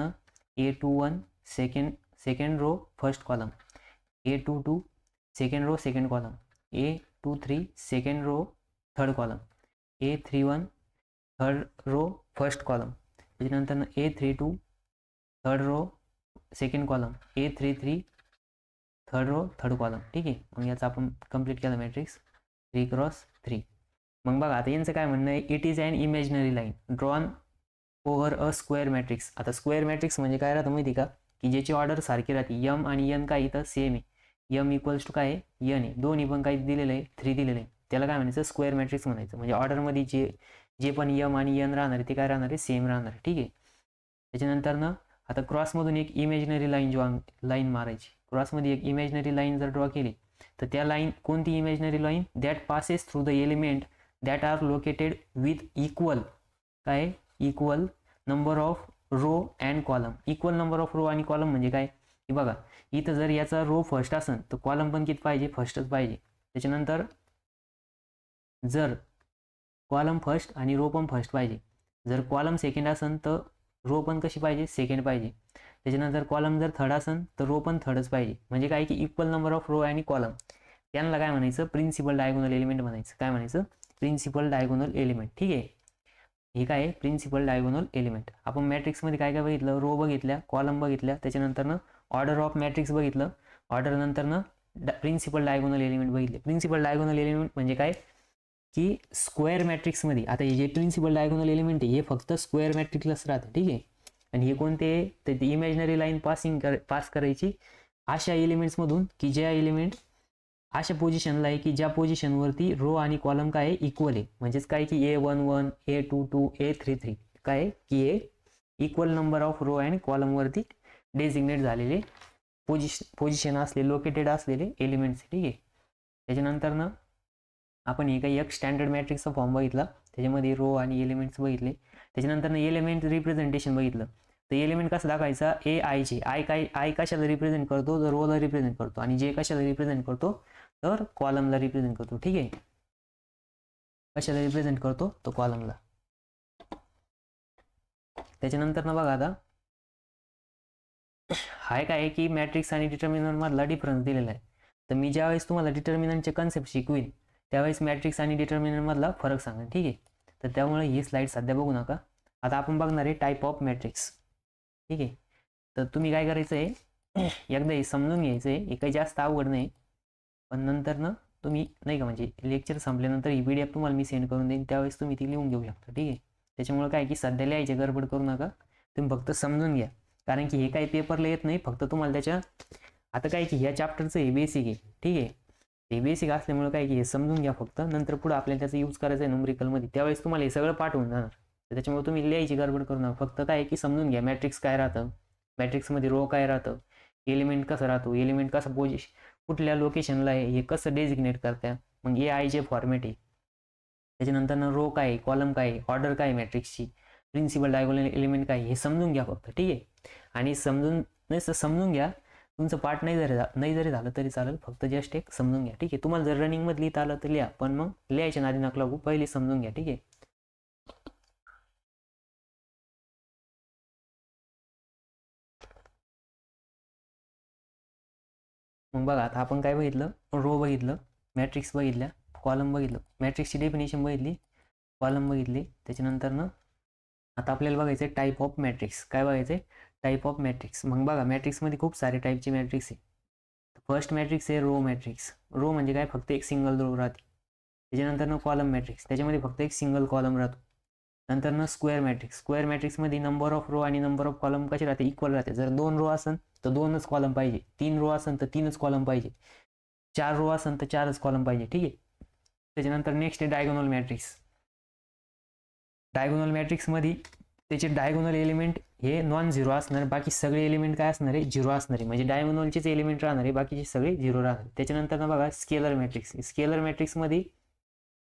A21 second row first column, A22 second row second column, A23 second row third column, A31 third row first column, त्याच्यानंतर A32 third row second column, A33 third row third column. ठीक आहे, मग याचा आपण कंप्लीट केला matrix 3x3. मग बघा आता यांचं काय म्हणणं आहे it is an imaginary line drawn over a square matrix. आता स्क्वेअर मॅट्रिक्स म्हणजे काय राहतं माहिती का की ज्याची ऑर्डर सारखी राहते. यम आणि एन काय इथं सेम आहे, यम इक्वल्स टू काय आहे एन आहे, दोन्ही पण काही दिलेलं आहे 3 दिलेलं आहे. त्याला काय म्हणायचं स्क्वेअर मॅट्रिक्स म्हणायचं. म्हणजे ऑर्डरमध्ये जे पण यम आणि एन राहणार आहे ते काय राहणार आहे सेम राहणार आहे. ठीक आहे, त्याच्यानंतर आता क्रॉसमधून एक इमॅजिनरी लाईन मारायची. क्रॉसमध्ये एक इमॅजिनरी लाईन जर ड्रॉ केली तर त्या लाईन कोणती imaginary line that passes through the element that are located with equal number of row and column. Equal number of row आणि कॉलम म्हणजे काय की बघा इथं जर याचा रो फर्स्ट असेल तर कॉलम पण किती पाहिजे फर्स्टच पाहिजे. त्याच्यानंतर जर कॉलम फर्स्ट आणि रो पण फर्स्ट पाहिजे. जर कॉलम सेकंड असेल तर रो पण कशी पाहिजे सेकंड पाहिजे. त्याच्यानंतर कॉलम जर थर्ड असेल तर रो पण थर्डच पाहिजे. म्हणजे काय की इक्वल नंबर ऑफ रो आणि कॉलम त्यांना काय म्हणायचं प्रिन्सिपल डायगोनल एलिमेंट म्हणायचं. काय म्हणायचं प्रिन्सिपल डायगोनल एलिमेंट. ठीक आहे, हे काय आहे प्रिन्सिपल डायगोनल एलिमेंट. आपण मॅट्रिक्समध्ये काय काय बघितलं रो बघितल्या कॉलम बघितल्या त्याच्यानंतर ऑर्डर ऑफ मॅट्रिक्स बघितलं, ऑर्डर नंतर प्रिन्सिपल डायगोनल एलिमेंट बघितले. प्रिन्सिपल डायगोनल एलिमेंट म्हणजे काय की स्क्वेअर मॅट्रिक्समध्ये आता हे जे प्रिन्सिपल डायगोनल एलिमेंट आहे हे फक्त स्क्वेअर मॅट्रिक्सलाच राहतं. ठीक आहे, आणि हे कोणते तर ती इमॅजिनरी लाईन पास करायची अशा एलिमेंट्समधून की ज्या एलिमेंट अशा पोझिशनला आहे की ज्या पोझिशनवरती रो आणि कॉलम काय आहे इक्वल आहे. म्हणजेच काय की A11 A22 A33 काय की हे equal number of row and कॉलमवरती डेजिग्नेट झालेले पोझिशन असलेले लोकेटेड असलेले एलिमेंट्स. ठीक आहे. त्याच्यानंतर ना आपण हे काही एक स्टँडर्ड मॅट्रिक्सचा फॉर्म बघितला, त्याच्यामध्ये रो आणि एलिमेंट्स बघितले. त्याच्यानंतर एलिमेंट रिप्रेझेंटेशन बघितलं. तर एलिमेंट कसं दाखवायचा, ए आयचे आय कशाला रिप्रेझेंट करतो, तर रोला रिप्रेझेंट करतो, आणि जे कशाला रिप्रेझेंट करतो, तर कॉलमला रिप्रेझेंट करतो. ठीक आहे. कशाला रिप्रेझेंट करतो, तो कॉलमला. त्याच्यानंतर ना बघा आता हाय काय की मॅट्रिक्स आणि डिटर्मिनंट मधला डिफरन्स दिलेला आहे. तर मी ज्यावेळेस तुम्हाला डिटर्मिनंटचे कन्सेप्ट शिकवीन त्यावेळेस मॅट्रिक्स आणि डिटर्मिनंट मधला फरक सांगा. ठीक आहे. तर त्यामुळे ही स्लाइड सध्या बघू नका. आता आपण बघणार आहे टाईप ऑफ मॅट्रिक्स. ठीक आहे. तर तुम्ही काय करायचं आहे, एकदा हे समजून घ्यायचं आहे. हे काही जास्त अवघड नाही, पण नंतर ना तुम्ही नाही का म्हणजे लेक्चर संपल्यानंतर ही PDF तुम्हाला मी सेंड करून देईन, त्यावेळेस तुम्ही ती लिहून घेऊ शकता. ठीक आहे. त्याच्यामुळे काय की सध्या लिहायची गडबड करू नका, तुम्ही फक्त समजून घ्या. कारण की हे काही पेपरला येत नाही, फक्त तुम्हाला त्याच्या आता काय की ह्या चॅप्टरचं हे बेसिक आहे. ठीक आहे. हे बेसिक असल्यामुळे काय की हे समजून घ्या फक्त, नंतर पुढे आपल्याला त्याचा यूज करायचा आहे न्यूमेरिकलमध्ये, त्यावेळेस तुम्हाला हे सगळं पाठ होऊन जाणार. तर त्याच्यामुळे तुम्ही लिहायची गडबड करू नका, फक्त काय की समजून घ्या मॅट्रिक्स काय राहतं, मॅट्रिक्समध्ये रो काय राहतं, एलिमेंट कसं राहतो, एलिमेंट कसं कुठल्या लोकेशनला आहे हे कसं डेजिग्नेट करत्या, मग ए आयचे फॉर्मॅट आहे. त्याच्यानंतर रो काय आहे, कॉलम काय आहे, ऑर्डर काय आहे मॅट्रिक्सची, प्रिन्सिपल डायगोनल एलिमेंट काय हे समजून घ्या फक्त. ठीक आहे. आणि समजून घ्या. तुमचं पाठ नाही जरी झालं तरी चालेल, फक्त जस्ट एक समजून घ्या. ठीक आहे. तुम्हाला जर रनिंगमध्ये लिहिता आलं तर लिहा, पण मग लिहायच्या नादी नका लागू, पहिले समजून घ्या. ठीक आहे. मग बघा आता आपण काय बघितलं, रो बघितलं, मॅट्रिक्स बघितल्या, कॉलम बघितलं, मॅट्रिक्सची डेफिनेशन बघितली, कॉलम बघितली. त्याच्यानंतर आता आपल्याला बघायचं आहे टाईप ऑफ मॅट्रिक्स. काय बघायचं आहे, टाईप ऑफ मॅट्रिक्स. मग बघा मॅट्रिक्समध्ये खूप सारे टाईपचे मॅट्रिक्स आहे. फर्स्ट मॅट्रिक्स आहे रो मॅट्रिक्स. रो म्हणजे काय, फक्त एक सिंगल रो राहते. त्याच्यानंतर कॉलम मॅट्रिक्स, त्याच्यामध्ये फक्त एक सिंगल कॉलम राहतो. नंतर स्क्वेअर मॅट्रिक्स. स्क्वेअर मॅट्रिक्समध्ये नंबर ऑफ रो आणि नंबर ऑफ कॉलम कसे राहते, इक्वल राहते. जर 2 रो असेल तर 2च कॉलम पाहिजे, 3 रो असेल तर 3च कॉलम पाहिजे, 4 रो असेल तर 4च कॉलम पाहिजे. ठीक आहे. त्याच्यानंतर नेक्स्ट आहे डायगोनल मॅट्रिक्स. डायगोनल मॅट्रिक्समध्ये त्याचे डायगोनल एलिमेंट हे नॉन झिरो असणार, बाकी सगळे एलिमेंट काय असणार आहे, झिरो असणार आहे. म्हणजे डायगोनलचेच एलिमेंट राहणार आहे, बाकीचे सगळे झिरो राहणार. त्याच्यानंतर बघा स्केलर मॅट्रिक्स. स्केलर मॅट्रिक्समध्ये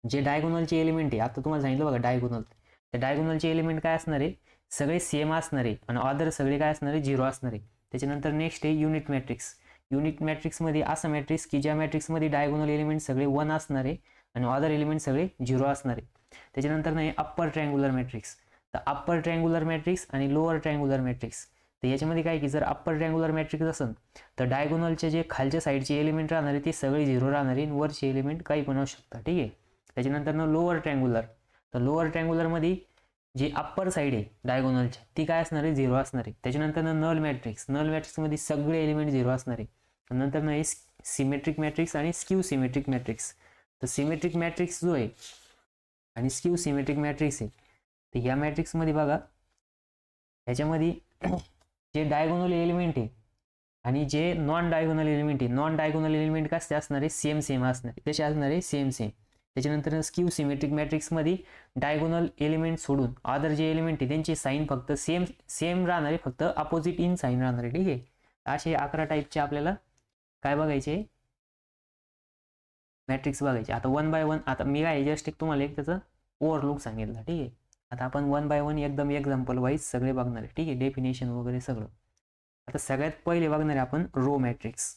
जे डायगोनलचे एलिमेंट आहे, आता तुम्हाला सांगितलं बघा डायगोनल, त्या डायगोनलचे एलिमेंट काय असणार आहे, सगळे सेम असणार आहे, आणि अदर सगळे काय असणार आहे, झिरो असणार आहे. त्याच्यानंतर नेक्स्ट आहे युनिट मॅट्रिक्स. युनिट मॅट्रिक्समध्ये असं मॅट्रिक्स की ज्या मॅट्रिक्समध्ये डायगोनल एलिमेंट सगळे 1 असणार आहे आणि अदर एलिमेंट सगळे झिरो असणार आहे. त्याच्यानंतर नाही अप्पर ट्रायंगुलर मॅट्रिक्स. तर अप्पर ट्रायंगुलर मॅट्रिक्स आणि लोअर ट्रायंगुलर मॅट्रिक्स. तर याच्यामध्ये काय की जर अप्पर ट्रायंगुलर मॅट्रिक्स असेल तर डायगोनलचे जे खालच्या साईडचे एलिमेंट राहणार आहे ते सगळे झिरो राहणार आहे, वरचे एलिमेंट काही पण असू शकतात. ठीक आहे. त्याच्यानंतर लोअर ट्रायंगुलर. तर लोअर ट्रायंगुलरमध्ये जी अप्पर साईड आहे डायगोनलची ती काय असणार आहे, झिरो असणार आहे. त्याच्यानंतर नल मॅट्रिक्स. नल मॅट्रिक्समध्ये सगळे एलिमेंट झिरो असणार आहे. नंतर हे सिमेट्रिक मॅट्रिक्स आणि स्क्यू सिमेट्रिक मॅट्रिक्स. तर सिमेट्रिक मॅट्रिक्स जो आहे आणि स्क्यू सिमेट्रिक मॅट्रिक्स आहे, तर ह्या मॅट्रिक्समध्ये बघा ह्याच्यामध्ये जे डायगोनल एलिमेंट आहे आणि जे नॉन डायगोनल एलिमेंट आहे, नॉन डायगोनल एलिमेंट कसे असणार आहे, सेम असणार आहे. कसे असणार आहे, सेम. त्याच्यानंतर स्क्यू सिमेट्रिक मॅट्रिक्समध्ये डायगोनल एलिमेंट सोडून अदर जे एलिमेंट आहे त्यांची साईन फक्त सेम राहणार आहे, फक्त अपोजिट इन साईन राहणार आहे. ठीक आहे. असे 11 टाईपचे आपल्याला काय बघायचे, मॅट्रिक्स बघायचे. आता 1 बाय 1 आता मी काय जस्ट एक तुम्हाला एक त्याचं ओव्हरलुक सांगितलं. ठीक आहे. आता आपण 1 बाय 1 एकदम एक्झाम्पल वाईज सगळे बघणार आहे. ठीक आहे. डेफिनेशन वगैरे सगळं. आता सगळ्यात पहिले बघणार आहे आपण रो मॅट्रिक्स.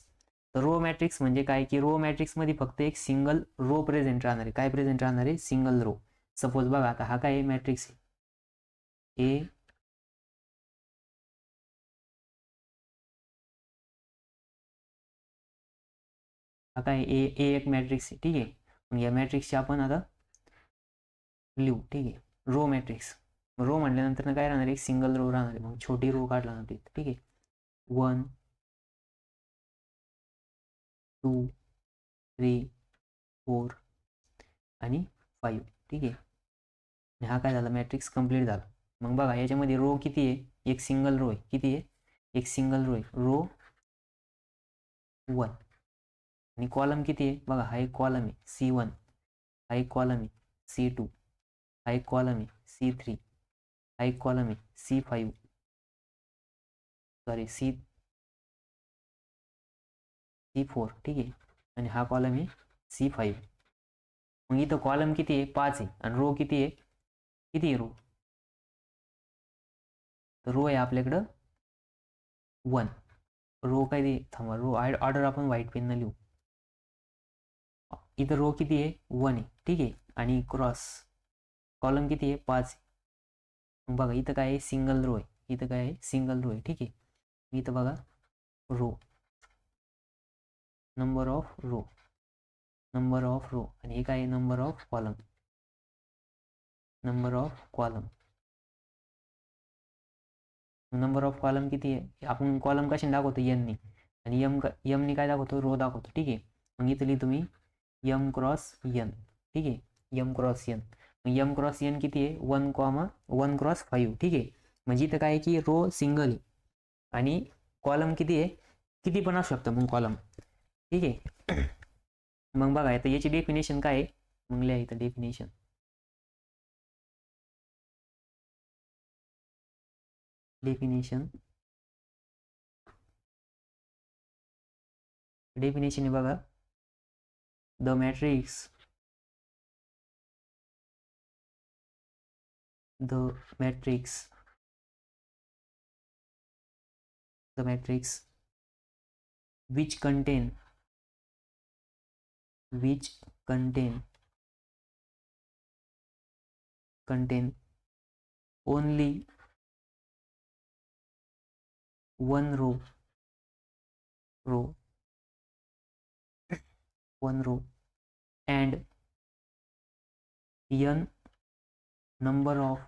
तर रो मॅट्रिक्स म्हणजे काय की रो मॅट्रिक्समध्ये फक्त एक सिंगल रो प्रेझेंट राहणार आहे. काय प्रेझेंट राहणार आहे, सिंगल रो. सपोज बघा आता हा काय मॅट्रिक्स आहे, ए हा काय ए एक मॅट्रिक्स आहे. ठीक आहे. मग या मॅट्रिक्सची आपण आता लिहू. ठीक आहे. Row matrix. रो म्हटल्यानंतर काय राहणार आहे, एक सिंगल रो राहणार आहे. मग छोटी रो काढला जाते. ठीक आहे. 1 2 3 4 आणि 5. ठीक आहे. आणि हा काय झाला, मॅट्रिक्स कंप्लीट झाला. मग बघा याच्यामध्ये रो किती आहे, एक सिंगल रो आहे. किती आहे, एक सिंगल रो आहे, रो 1. आणि कॉलम किती आहे बघा, हा एक कॉलम आहे C1, हा एक कॉलम आहे C2, हा एक कॉलम आहे C3, हा एक कॉलम आहे C5. सॉरी C4, ठीक आहे, आणि हा कॉलम आहे C5. मग इथं कॉलम किती आहे? 5 आहे, आणि रो किती आहे? रो? तर रो आहे आपल्याकडं 1. रो काय ते, थांबा, रो ऑर्डर आपण व्हाईट पेननं लिहू. इथं रो किती आहे? 1 आहे, ठीक आहे, आणि क्रॉस कॉलम किती आहे? 5. मग बघा इथं काय आहे? सिंगल रो आहे. इथं काय आहे? सिंगल रो आहे, ठीक आहे. इथं बघा रो, नंबर ऑफ रो, आणि हे काय आहे? Number of column. Number of column किती आहे? आपण कॉलम कशाने दाखवतो? एननी, आणि एमनी काय दाखवतो? रो दाखवतो, ठीक आहे. मग इथं लिहितो मी एम क्रॉस एन, ठीक आहे, एम क्रॉस एन. मग एम क्रॉस एन किती आहे? 1 क्रॉस 5, ठीक आहे. म्हणजे इथं काय आहे की रो सिंगल आहे, आणि कॉलम किती आहे? किती पण असू शकतं मग कॉलम, ठीक आहे. मग बघा आता याची डेफिनेशन काय आहे? मग लिहा इथं डेफिनेशन. डेफिनेशन आहे बघा, the matrix which contain only one row and n number of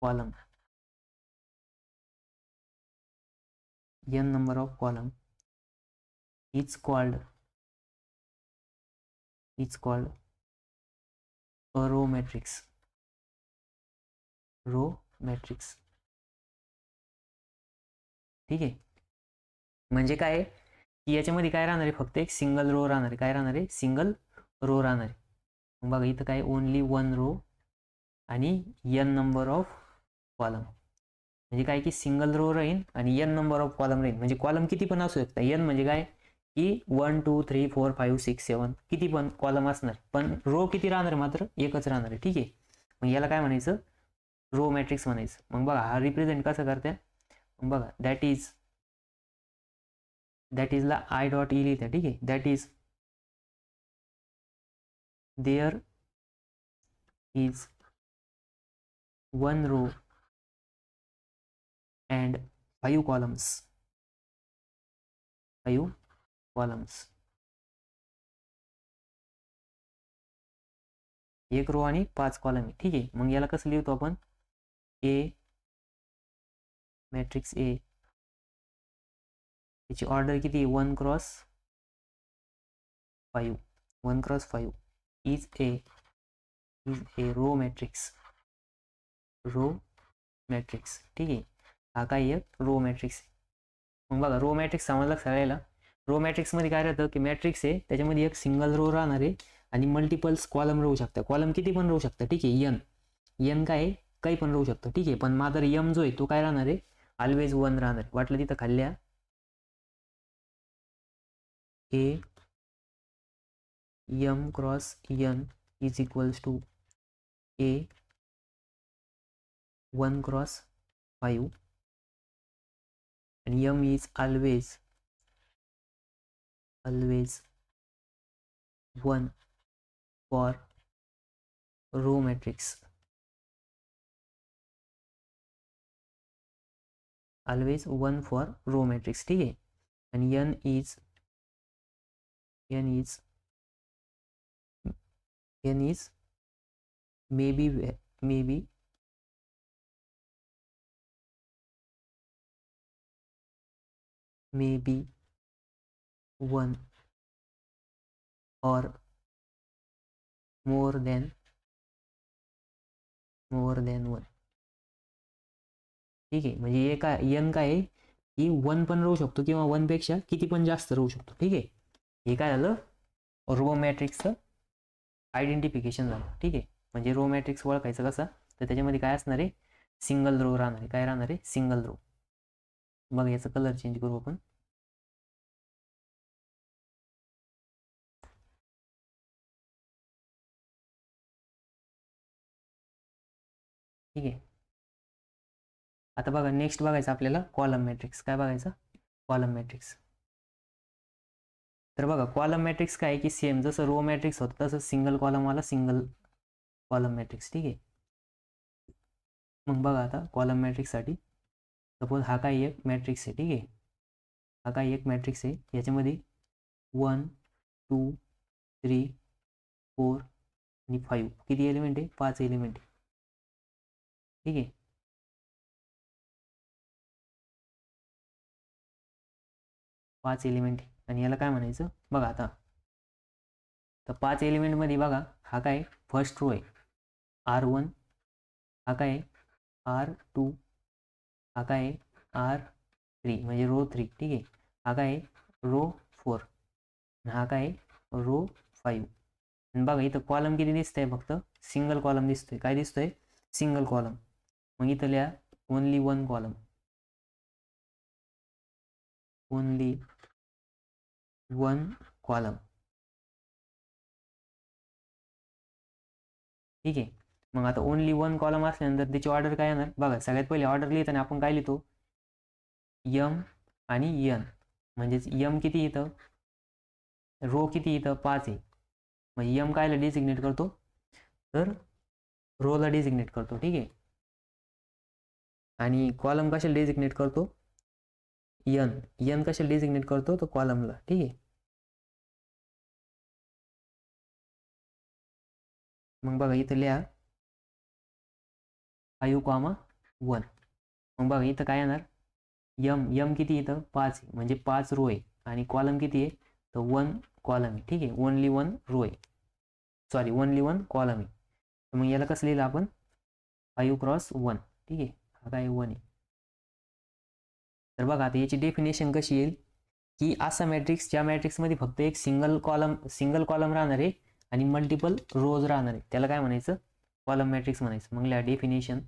column is called a row matrix. ठीक आहे. म्हणजे काय की याच्यामध्ये काय राहणार आहे? फक्त एक सिंगल रो राहणार आहे. काय राहणार आहे? सिंगल रो राहणार आहे. मग बघा इथं काय? ओनली 1 रो आणि n नंबर ऑफ कॉलम. म्हणजे काय की सिंगल रो राहील आणि n नंबर ऑफ कॉलम राहील. म्हणजे कॉलम किती पण असू शकतात. n म्हणजे काय की 1 2 3 4 5 6 7 किती पण कॉलम असणार, पण रो किती राहणार आहे? मात्र एकच राहणार आहे, ठीक आहे. मग याला काय म्हणायचं? रो मॅट्रिक्स म्हणायचं. मग बघा हा रिप्रेझेंट कसं करते? मग बघा दॅट इज ला I डॉट ई लिहिते, ठीक आहे. That is there is 1 row and 5 columns. एक रो आणि 5 कॉलम आहे, ठीक आहे. मग याला कसं लिहितो आपण? ए मॅट्रिक्स ए, याची ऑर्डर किती? 1 cross 5 is a row matrix, ठीक आहे. हा काय एक रो मॅट्रिक्स. मग बघा रो मॅट्रिक्स समजला सगळ्याला. रो मॅट्रिक्स मध्ये काय राहतं की मॅट्रिक्स आहे, त्याच्यामध्ये एक सिंगल रो राहणार आहे आणि मल्टिपल्स कॉलम राहू शकतात. कॉलम किती पण राहू शकतं, ठीक आहे. एन काय आहे? काही पण राहू शकतं, ठीक आहे. पण मात्र एम जो आहे तो काय राहणार आहे? ऑलवेज 1 राहणार आहे. वाटलं तिथं खाल्ल्या A m cross n is equals to A 1 cross 5 and m is always 1 for row matrix. Always 1 for row matrix, ठीक है. and n is maybe 1 or more than 1, ठीक आहे. म्हणजे हे काय n काय आहे की 1 पण राहू शकतो किंवा 1 पेक्षा किती पण जास्त राहू शकतो, ठीक आहे. हे काय झालं? रो मॅट्रिक्सचं आयडेंटिफिकेशन झालं, ठीक आहे. म्हणजे रो मॅट्रिक्स ओळखायचं कसं, तर त्याच्यामध्ये काय असणार आहे, सिंगल रो राहणार आहे. काय राहणार आहे, सिंगल रो. बघा याचा कलर चेंज करू आपण. ठीक आहे. आता बघा नेक्स्ट बघायचं आपल्याला कॉलम मॅट्रिक्स. काय बघायचं, कॉलम मॅट्रिक्स. तर बघा कॉलम मॅट्रिक्स काय आहे की सेम जसं रो मॅट्रिक्स होतं तसं सिंगल कॉलमवाला सिंगल कॉलम मॅट्रिक्स. ठीक आहे. मग बघा आता कॉलम मॅट्रिक्ससाठी सपोज हा काही एक मॅट्रिक्स आहे. ठीक आहे. हा काही एक मॅट्रिक्स आहे, याच्यामध्ये 1 2 3 4 आणि 5 किती एलिमेंट आहे, 5 एलिमेंट आहे. ठीक आहे. 5 एलिमेंट आहे आणि याला काय म्हणायचं बघा आता. तर 5 एलिमेंटमध्ये बघा हा काय फर्स्ट रो आहे R1, हा काय R2, हा काय R3 म्हणजे रो 3. ठीक आहे. हा काय रो 4, हा काय रो 5. आणि बघा इथं कॉलम किती दिसतंय, फक्त सिंगल कॉलम दिसतोय. काय दिसतोय, सिंगल कॉलम. मग इथं लिहा only one column, only one column. ठीक आहे. मग आता ओनली वन कॉलम असल्यानंतर त्याची ऑर्डर काय येणार बघा. सगळ्यात पहिले ऑर्डर लिहिताना आपण काय लिहितो, यम आणि यन. म्हणजेच यम किती इथं, रो किती इथं 5 आहे. मग यम कायला डिजिग्नेट करतो, तर रोला डिजिग्नेट करतो. ठीक आहे. आणि कॉलम कशाला डिजिग्नेट करतो, यन. यन कशाला डिजिग्नेट करतो, तो कॉलमला. ठीक आहे. मग बघा इथं लिहा 5,1. मग बघा इथं काय येणार, यम किती इथं 5 आहे, म्हणजे 5 रो आहे. आणि कॉलम किती आहे, तर 1 कॉलम आहे. ठीक आहे. ओनली 1 रो आहे, सॉरी ओनली 1 कॉलम आहे. तर मग याला कसं लिहिलं आपण, 5x1. ठीक आहे. हा काय 1 आहे. तर बघा आता याची डेफिनेशन कशी येईल, की असा मॅट्रिक्स ज्या मॅट्रिक्समध्ये फक्त एक सिंगल कॉलम राहणार आहे आणि मल्टिपल रोज राहणार आहे, त्याला काय म्हणायचं, कॉलम मॅट्रिक्स म्हणायचं. मग लिहा डेफिनेशन.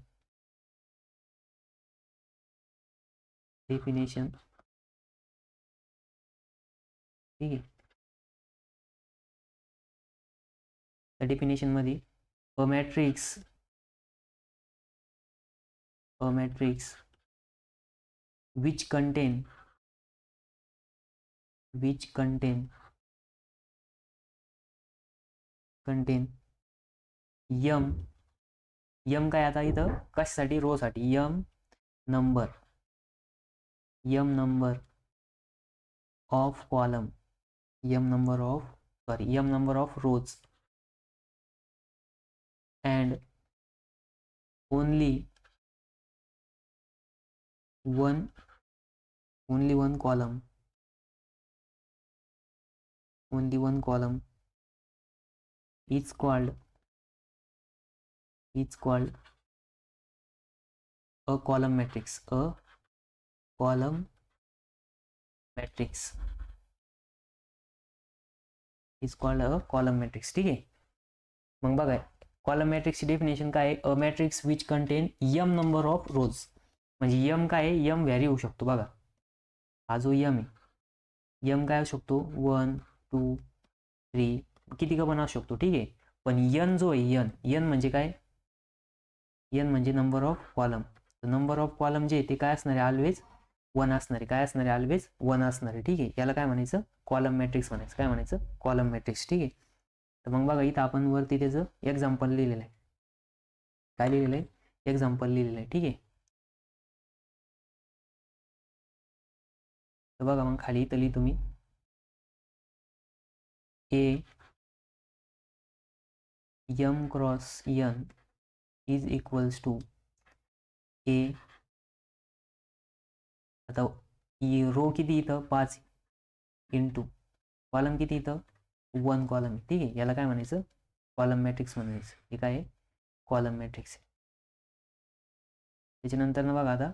ठीक आहे. त्या डेफिनेशनमध्ये a matrix which contain m काय आता इथं कशासाठी, रो साठी, m number of column, m number of rows and only one column is called a column matrix. Is called a column matrix. ठीक आहे. मग बघा कॉलम मॅट्रिक्सची डेफिनेशन काय आहे, a matrix which contain m number of rows. म्हणजे m काय आहे, यम व्हॅरी होऊ शकतो. बघा हा जो यम आहे, यम काय होऊ शकतो 1 2 3 किती का पण असू शकतो. ठीक आहे. पण यन जो आहे, यन म्हणजे काय, यन म्हणजे number of column. Number of column जे ते काय असणार आहे, ऑलवेज 1 असणार आहे. काय असणार आहे, ऑलवेज 1 असणार आहे. ठीक आहे. याला काय म्हणायचं, कॉलम मॅट्रिक्स म्हणायचं. काय म्हणायचं, कॉलम मॅट्रिक्स. ठीक आहे. तर मग बघा इथं आपण वरती त्याचं एक्झाम्पल लिहिलेलं आहे. काय लिहिलेलं आहे, एक्झाम्पल लिहिलेलं आहे. ठीक आहे. तर बघा मग खाली इथं लिहितो मी A M cross N is equals to A. आता रो किती इथं 5 इंटू कॉलम किती इथं 1 कॉलम. ठीक आहे. याला काय म्हणायचं, कॉलम मॅट्रिक्स म्हणायचं. हे काय आहे, कॉलम मॅट्रिक्स. त्याच्यानंतर ना बघा आता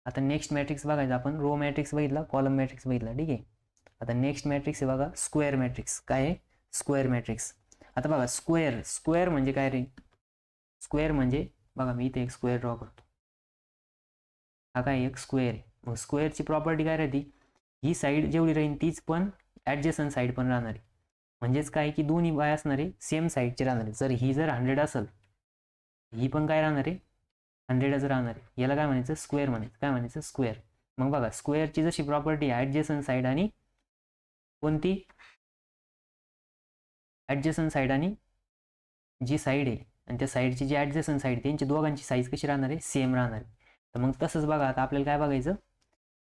आता नेक्स्ट मॅट्रिक्स बघायचा आपण, रो मॅट्रिक्स बघितला, कॉलम मॅट्रिक्स बघितला, ठीक आहे. आता नेक्स्ट मॅट्रिक्स आहे बघा स्क्वेअर मॅट्रिक्स. काय आहे? Square matrix. आता बघा स्क्वेअर, स्क्वेअर म्हणजे काय रे? स्क्वेअर म्हणजे बघा मी इथे एक स्क्वेअर ड्रॉ करतो, हा काय एक स्क्वेअर आहे. मग स्क्वेअरची प्रॉपर्टी काय राहते? ही साईड जेवढी राहील तीच पण ॲडजस्टंट साईड पण राहणार आहे. म्हणजेच काय की दोन्ही बाय असणार आहे सेम साईडचे राहणार आहे. जर ही जर 100 असेल, ही पण काय राहणार आहे? 100च राहणार आहे. याला काय म्हणायचं? स्क्वेअर म्हणायचं. काय म्हणायचं? स्क्वेअर. मग बघा स्क्वेअरची जशी प्रॉपर्टी ॲडजस्टंट साईड आणि कोणती? ॲडजस्टंट साईड आणि जी साईड आहे आणि त्या साईडची जी ॲडजस्टंट साईड त्यांची दोघांची साईज कशी राहणार आहे? सेम राहणार आहे. तर मग तसंच बघा आता आपल्याला काय बघायचं?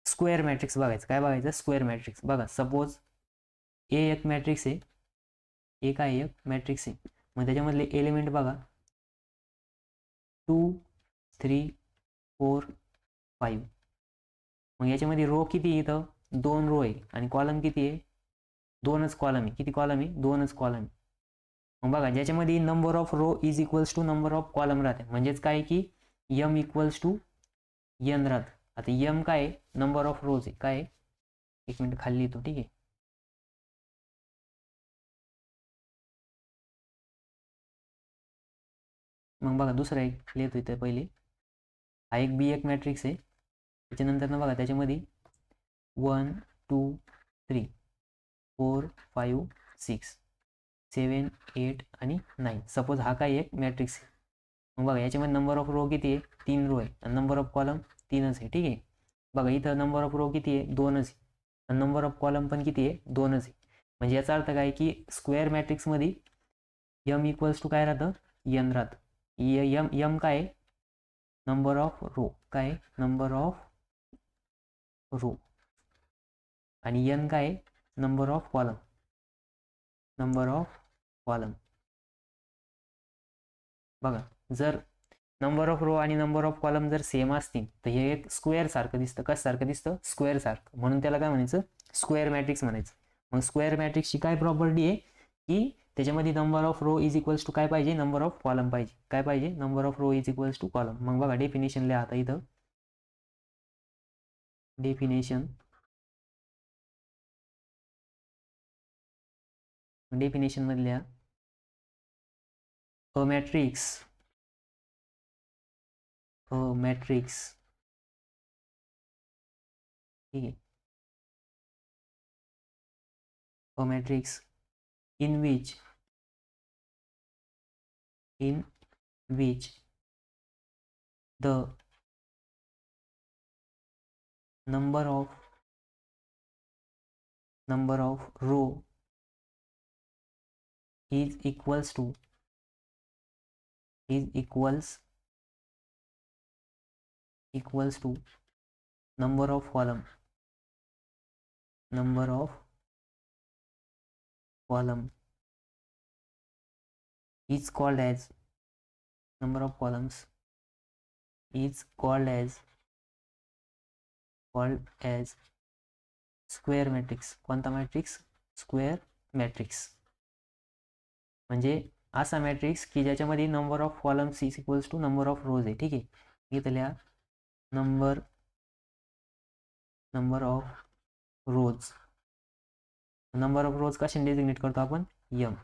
स्क्वेअर मॅट्रिक्स बघायचं. काय बघायचं? Square matrix. बघा सपोज ए एक मॅट्रिक्स आहे, ए काय एक मॅट्रिक्स आहे. मग त्याच्यामधले एलिमेंट बघा 2 3 4 5. मग याच्यामध्ये रो किती आहे? इथं 2 रो आहे आणि कॉलम किती आहे? 2च कॉलम आहे. किती कॉलम आहे? 2च कॉलम आहे. मग बघा ज्याच्यामध्ये number of row is equals to number of column राहते. म्हणजेच काय की एम इक्वल्स टू एन राहत. आता एम काय आहे? नंबर ऑफ रोज आहे. काय आहे? एक मिनिट खाली लिहितो, ठीक आहे. मग बघा दुसरा एक लिहितो इथे पहिले. हा एक बी एक मॅट्रिक्स आहे. त्याच्यानंतर ना बघा त्याच्यामध्ये 1 2 3 4 5 6 7 8 आणि 9. सपोज हा काय एक मॅट्रिक्स आहे. मग बघा याच्यामध्ये नंबर ऑफ रो किती आहे? 3 रो आहे आणि नंबर ऑफ कॉलम 3च आहे, ठीक आहे. बघा इथं नंबर ऑफ रो किती आहे? 2च आहे आणि नंबर ऑफ कॉलम पण किती आहे? 2च आहे. म्हणजे याचा अर्थ काय की स्क्वेअर मॅट्रिक्समध्ये एम इक्वल्स टू काय राहतं? एन राहतं. एम एम काय? Number of row. काय? Number of row. आणि एन काय? Number of column. Number of column. बघा जर नंबर ऑफ रो आणि नंबर ऑफ कॉलम जर सेम असतील तर हे एक स्क्वेअर सारखं दिसतं. कसं सारखं दिसतं? स्क्वेअर सारखं. म्हणून त्याला काय म्हणायचं? स्क्वेअर मॅट्रिक्स म्हणायचं. मग स्क्वेअर मॅट्रिक्सची काय प्रॉपर्टी आहे की त्याच्यामध्ये number of row is equals to काय पाहिजे? नंबर ऑफ कॉलम पाहिजे. काय पाहिजे? Number of row is equals to column. मग बघा डेफिनेशन लिहा आता इथं. डेफिनेशन मध्ये लिहा अ मॅट्रिक्स ठीक आहे. A matrix in which the number of row is equals to number of column is called as number of columns is called as square matrix. कोणता मॅट्रिक्स? Square matrix. म्हणजे असा मॅट्रिक्स की ज्याच्यामध्ये number of columns is equals to number of rows आहे, ठीक आहे. इथं लिहा number of rows. Number of rows कशाने डेजिग्नेट करतो आपण? M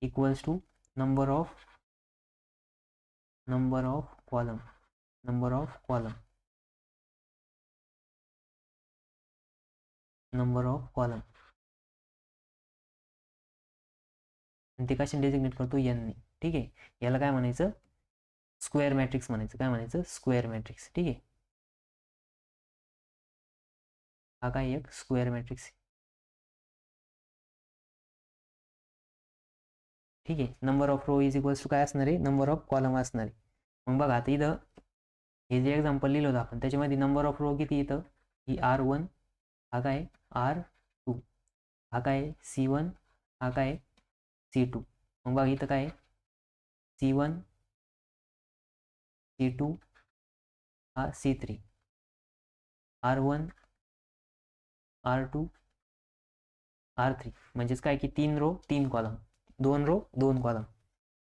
equals to number of column. Number of column आणि ते कशाने डेजिग्नेट करतो? एन. ठीक आहे. याला काय म्हणायचं? स्क्वेअर मॅट्रिक्स म्हणायचं. काय म्हणायचं? Square matrix. ठीक आहे. हा काय एक स्क्वेअर मॅट्रिक्स. ठीक आहे. Number of row is equals to काय असणार आहे? नंबर ऑफ कॉलम असणार आहे. मग बघा आता इथं हे जे एक्झाम्पल लिहिलं होतं आपण त्याच्यामध्ये नंबर ऑफ रो किती येतं? ही R1, हा काय R2, हा काय C1, हा काय C2. मग बघा इथं काय C1 C2 हा C3, R1 R2 R3. म्हणजेच काय की 3 रो 3 कॉलम, 2 रो 2 कॉलम.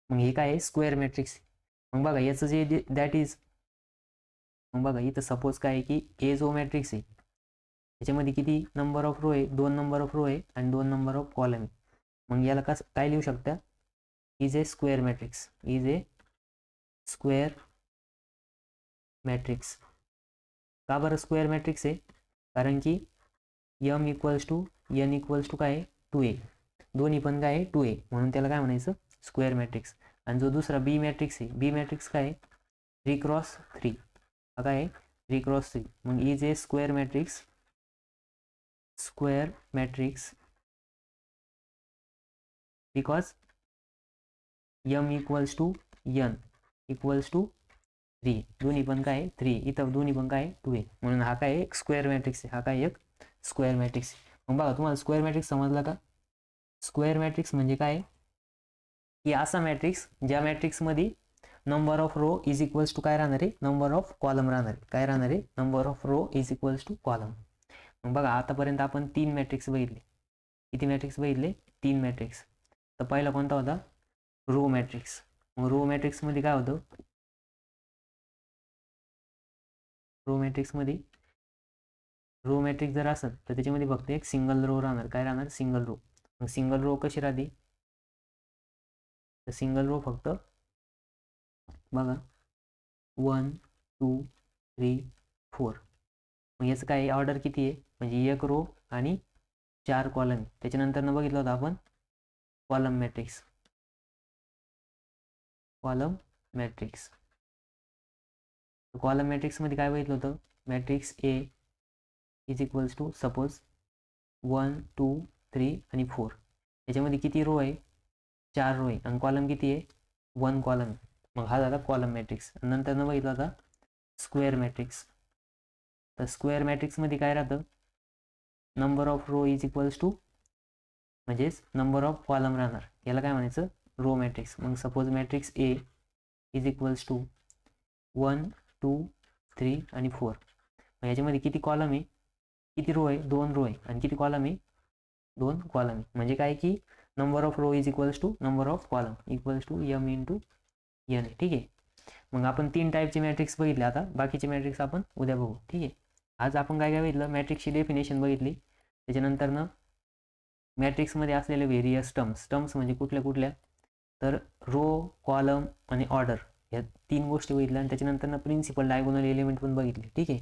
मग हे काय आहे? Square matrix. मग बघा याचं जे दॅट इज मग बघा इथं सपोज काय आहे की ए जो मॅट्रिक्स आहे त्याच्यामध्ये किती नंबर ऑफ रो आहे, 2 नंबर ऑफ रो आहे आणि 2 नंबर ऑफ कॉलम आहे. मग याला काय लिहू शकता, is a square matrix, is a square matrix. का बरं स्क्वेअर मॅट्रिक्स आहे, कारण की m equals to n equals to काय आहे 2a, दोन्ही पण काय आहे 2a, म्हणून त्याला काय म्हणायचं स्क्वेअर मॅट्रिक्स. आणि जो दुसरा बी मॅट्रिक्स आहे, बी मॅट्रिक्स काय आहे 3x3, हा काय आहे 3x3. मग is a square matrix, square matrix because m equals to n equals to 3, दोन्ही पण काय आहे 3, इथं दोन्ही पण काय आहे 2a, म्हणून हा काय एक स्क्वेअर मॅट्रिक्स आहे, हा काय एक स्क्वेअर मॅट्रिक्स. मग बघा तुम्हाला स्क्वेअर मॅट्रिक्स समजला का. स्क्वेअर मॅट्रिक्स म्हणजे काय की असा मॅट्रिक्स ज्या मॅट्रिक्समध्ये number of row is equals to काय राहणार आहे, नंबर ऑफ कॉलम राहणार आहे. काय राहणार आहे, number of row is equals to column. मग बघा आतापर्यंत आपण 3 मॅट्रिक्स बघितले. किती मॅट्रिक्स बघितले, 3 मॅट्रिक्स. तर पहिला कोणता होता, रो मॅट्रिक्स. मग रो मॅट्रिक्समध्ये काय होतं, रो मॅट्रिक्स जर असेल तर त्याच्यामध्ये फक्त एक सिंगल रो राहणार. काय राहणार, सिंगल रो. मग सिंगल रो कशी राहते, तर सिंगल रो फक्त बघा 1 2 3 4. मग याचं काय ऑर्डर किती आहे, म्हणजे एक रो आणि 4 कॉलम. त्याच्यानंतर न बघितलं होतं आपण column matrix, column matrix. Column मॅट्रिक्समध्ये काय बघितलं होतं, matrix A is equals to suppose 1 2 3 आणि 4. याच्यामध्ये किती रो आहे, 4 रो आहे, आणि कॉलम किती आहे 1 कॉलम. मग हा झाला कॉलम मॅट्रिक्स. नंतर न बघितलं होता स्क्वेअर मॅट्रिक्स. तर स्क्वेअर मॅट्रिक्समध्ये काय राहतं, number of row is equals to म्हणजेच नंबर ऑफ कॉलम राहणार. याला काय म्हणायचं, रो मॅट्रिक्स. मग suppose matrix A is equals to 1 2 3 आणि 4. मग याच्यामध्ये किती कॉलम आहे, किती रो आहे, 2 रो आहे, आणि किती कॉलम आहे 2 कॉलम आहे. म्हणजे काय की number of row is equals to number of column equals to m into n. ठीक आहे. मग आपण 3 टाईपचे मॅट्रिक्स बघितले. आता बाकीचे मॅट्रिक्स आपण उद्या बघू. ठीक आहे. आज आपण काय बघितलं, मॅट्रिक्सची डेफिनेशन बघितली. त्याच्यानंतर ना मॅट्रिक्समध्ये असलेले व्हेरियस टर्म्स म्हणजे कुठल्या, तर रो कॉलम आणि ऑर्डर, या 3 गोष्टी बघितल्या. आणि त्याच्यानंतर ना प्रिन्सिपल डायगोनल एलिमेंट पण बघितले. ठीक आहे.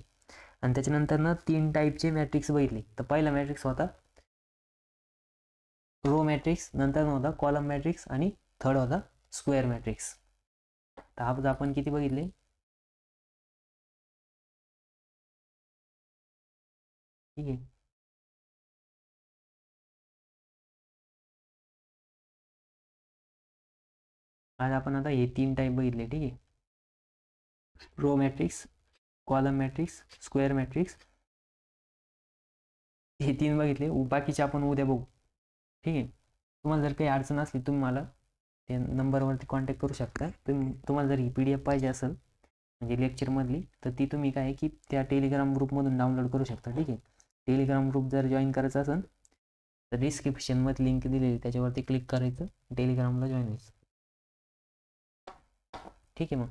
आणि त्याच्यानंतर ना 3 टाईपचे मॅट्रिक्स बघितले. तर पहिला मॅट्रिक्स होता रो मॅट्रिक्स, नंतर होता कॉलम मॅट्रिक्स, आणि थर्ड होता स्क्वेअर मॅट्रिक्स. तर आज आपण किती बघितले, ठीक आहे. आज आपण आता हे 3 टाईप बघितले. ठीक आहे, row matrix, column matrix, square matrix, हे 3 बघितले. बाकीचे आपण उद्या बघू. ठीक आहे. तुम्हाला जर काही अडचण असली तुम्ही मला त्या नंबरवरती कॉन्टॅक्ट करू शकता. तुम्हाला जर ही PDF पाहिजे असेल म्हणजे लेक्चरमधली, तर ती तुम्ही काय की त्या टेलिग्राम ग्रुपमधून डाउनलोड करू शकता. ठीक आहे. टेलिग्राम ग्रुप जर जॉईन करायचं असेल तर डिस्क्रिप्शनमध्ये लिंक दिलेली, त्याच्यावरती क्लिक करायचं, टेलिग्रामला जॉईन व्हायचं. ठीक आहे. मग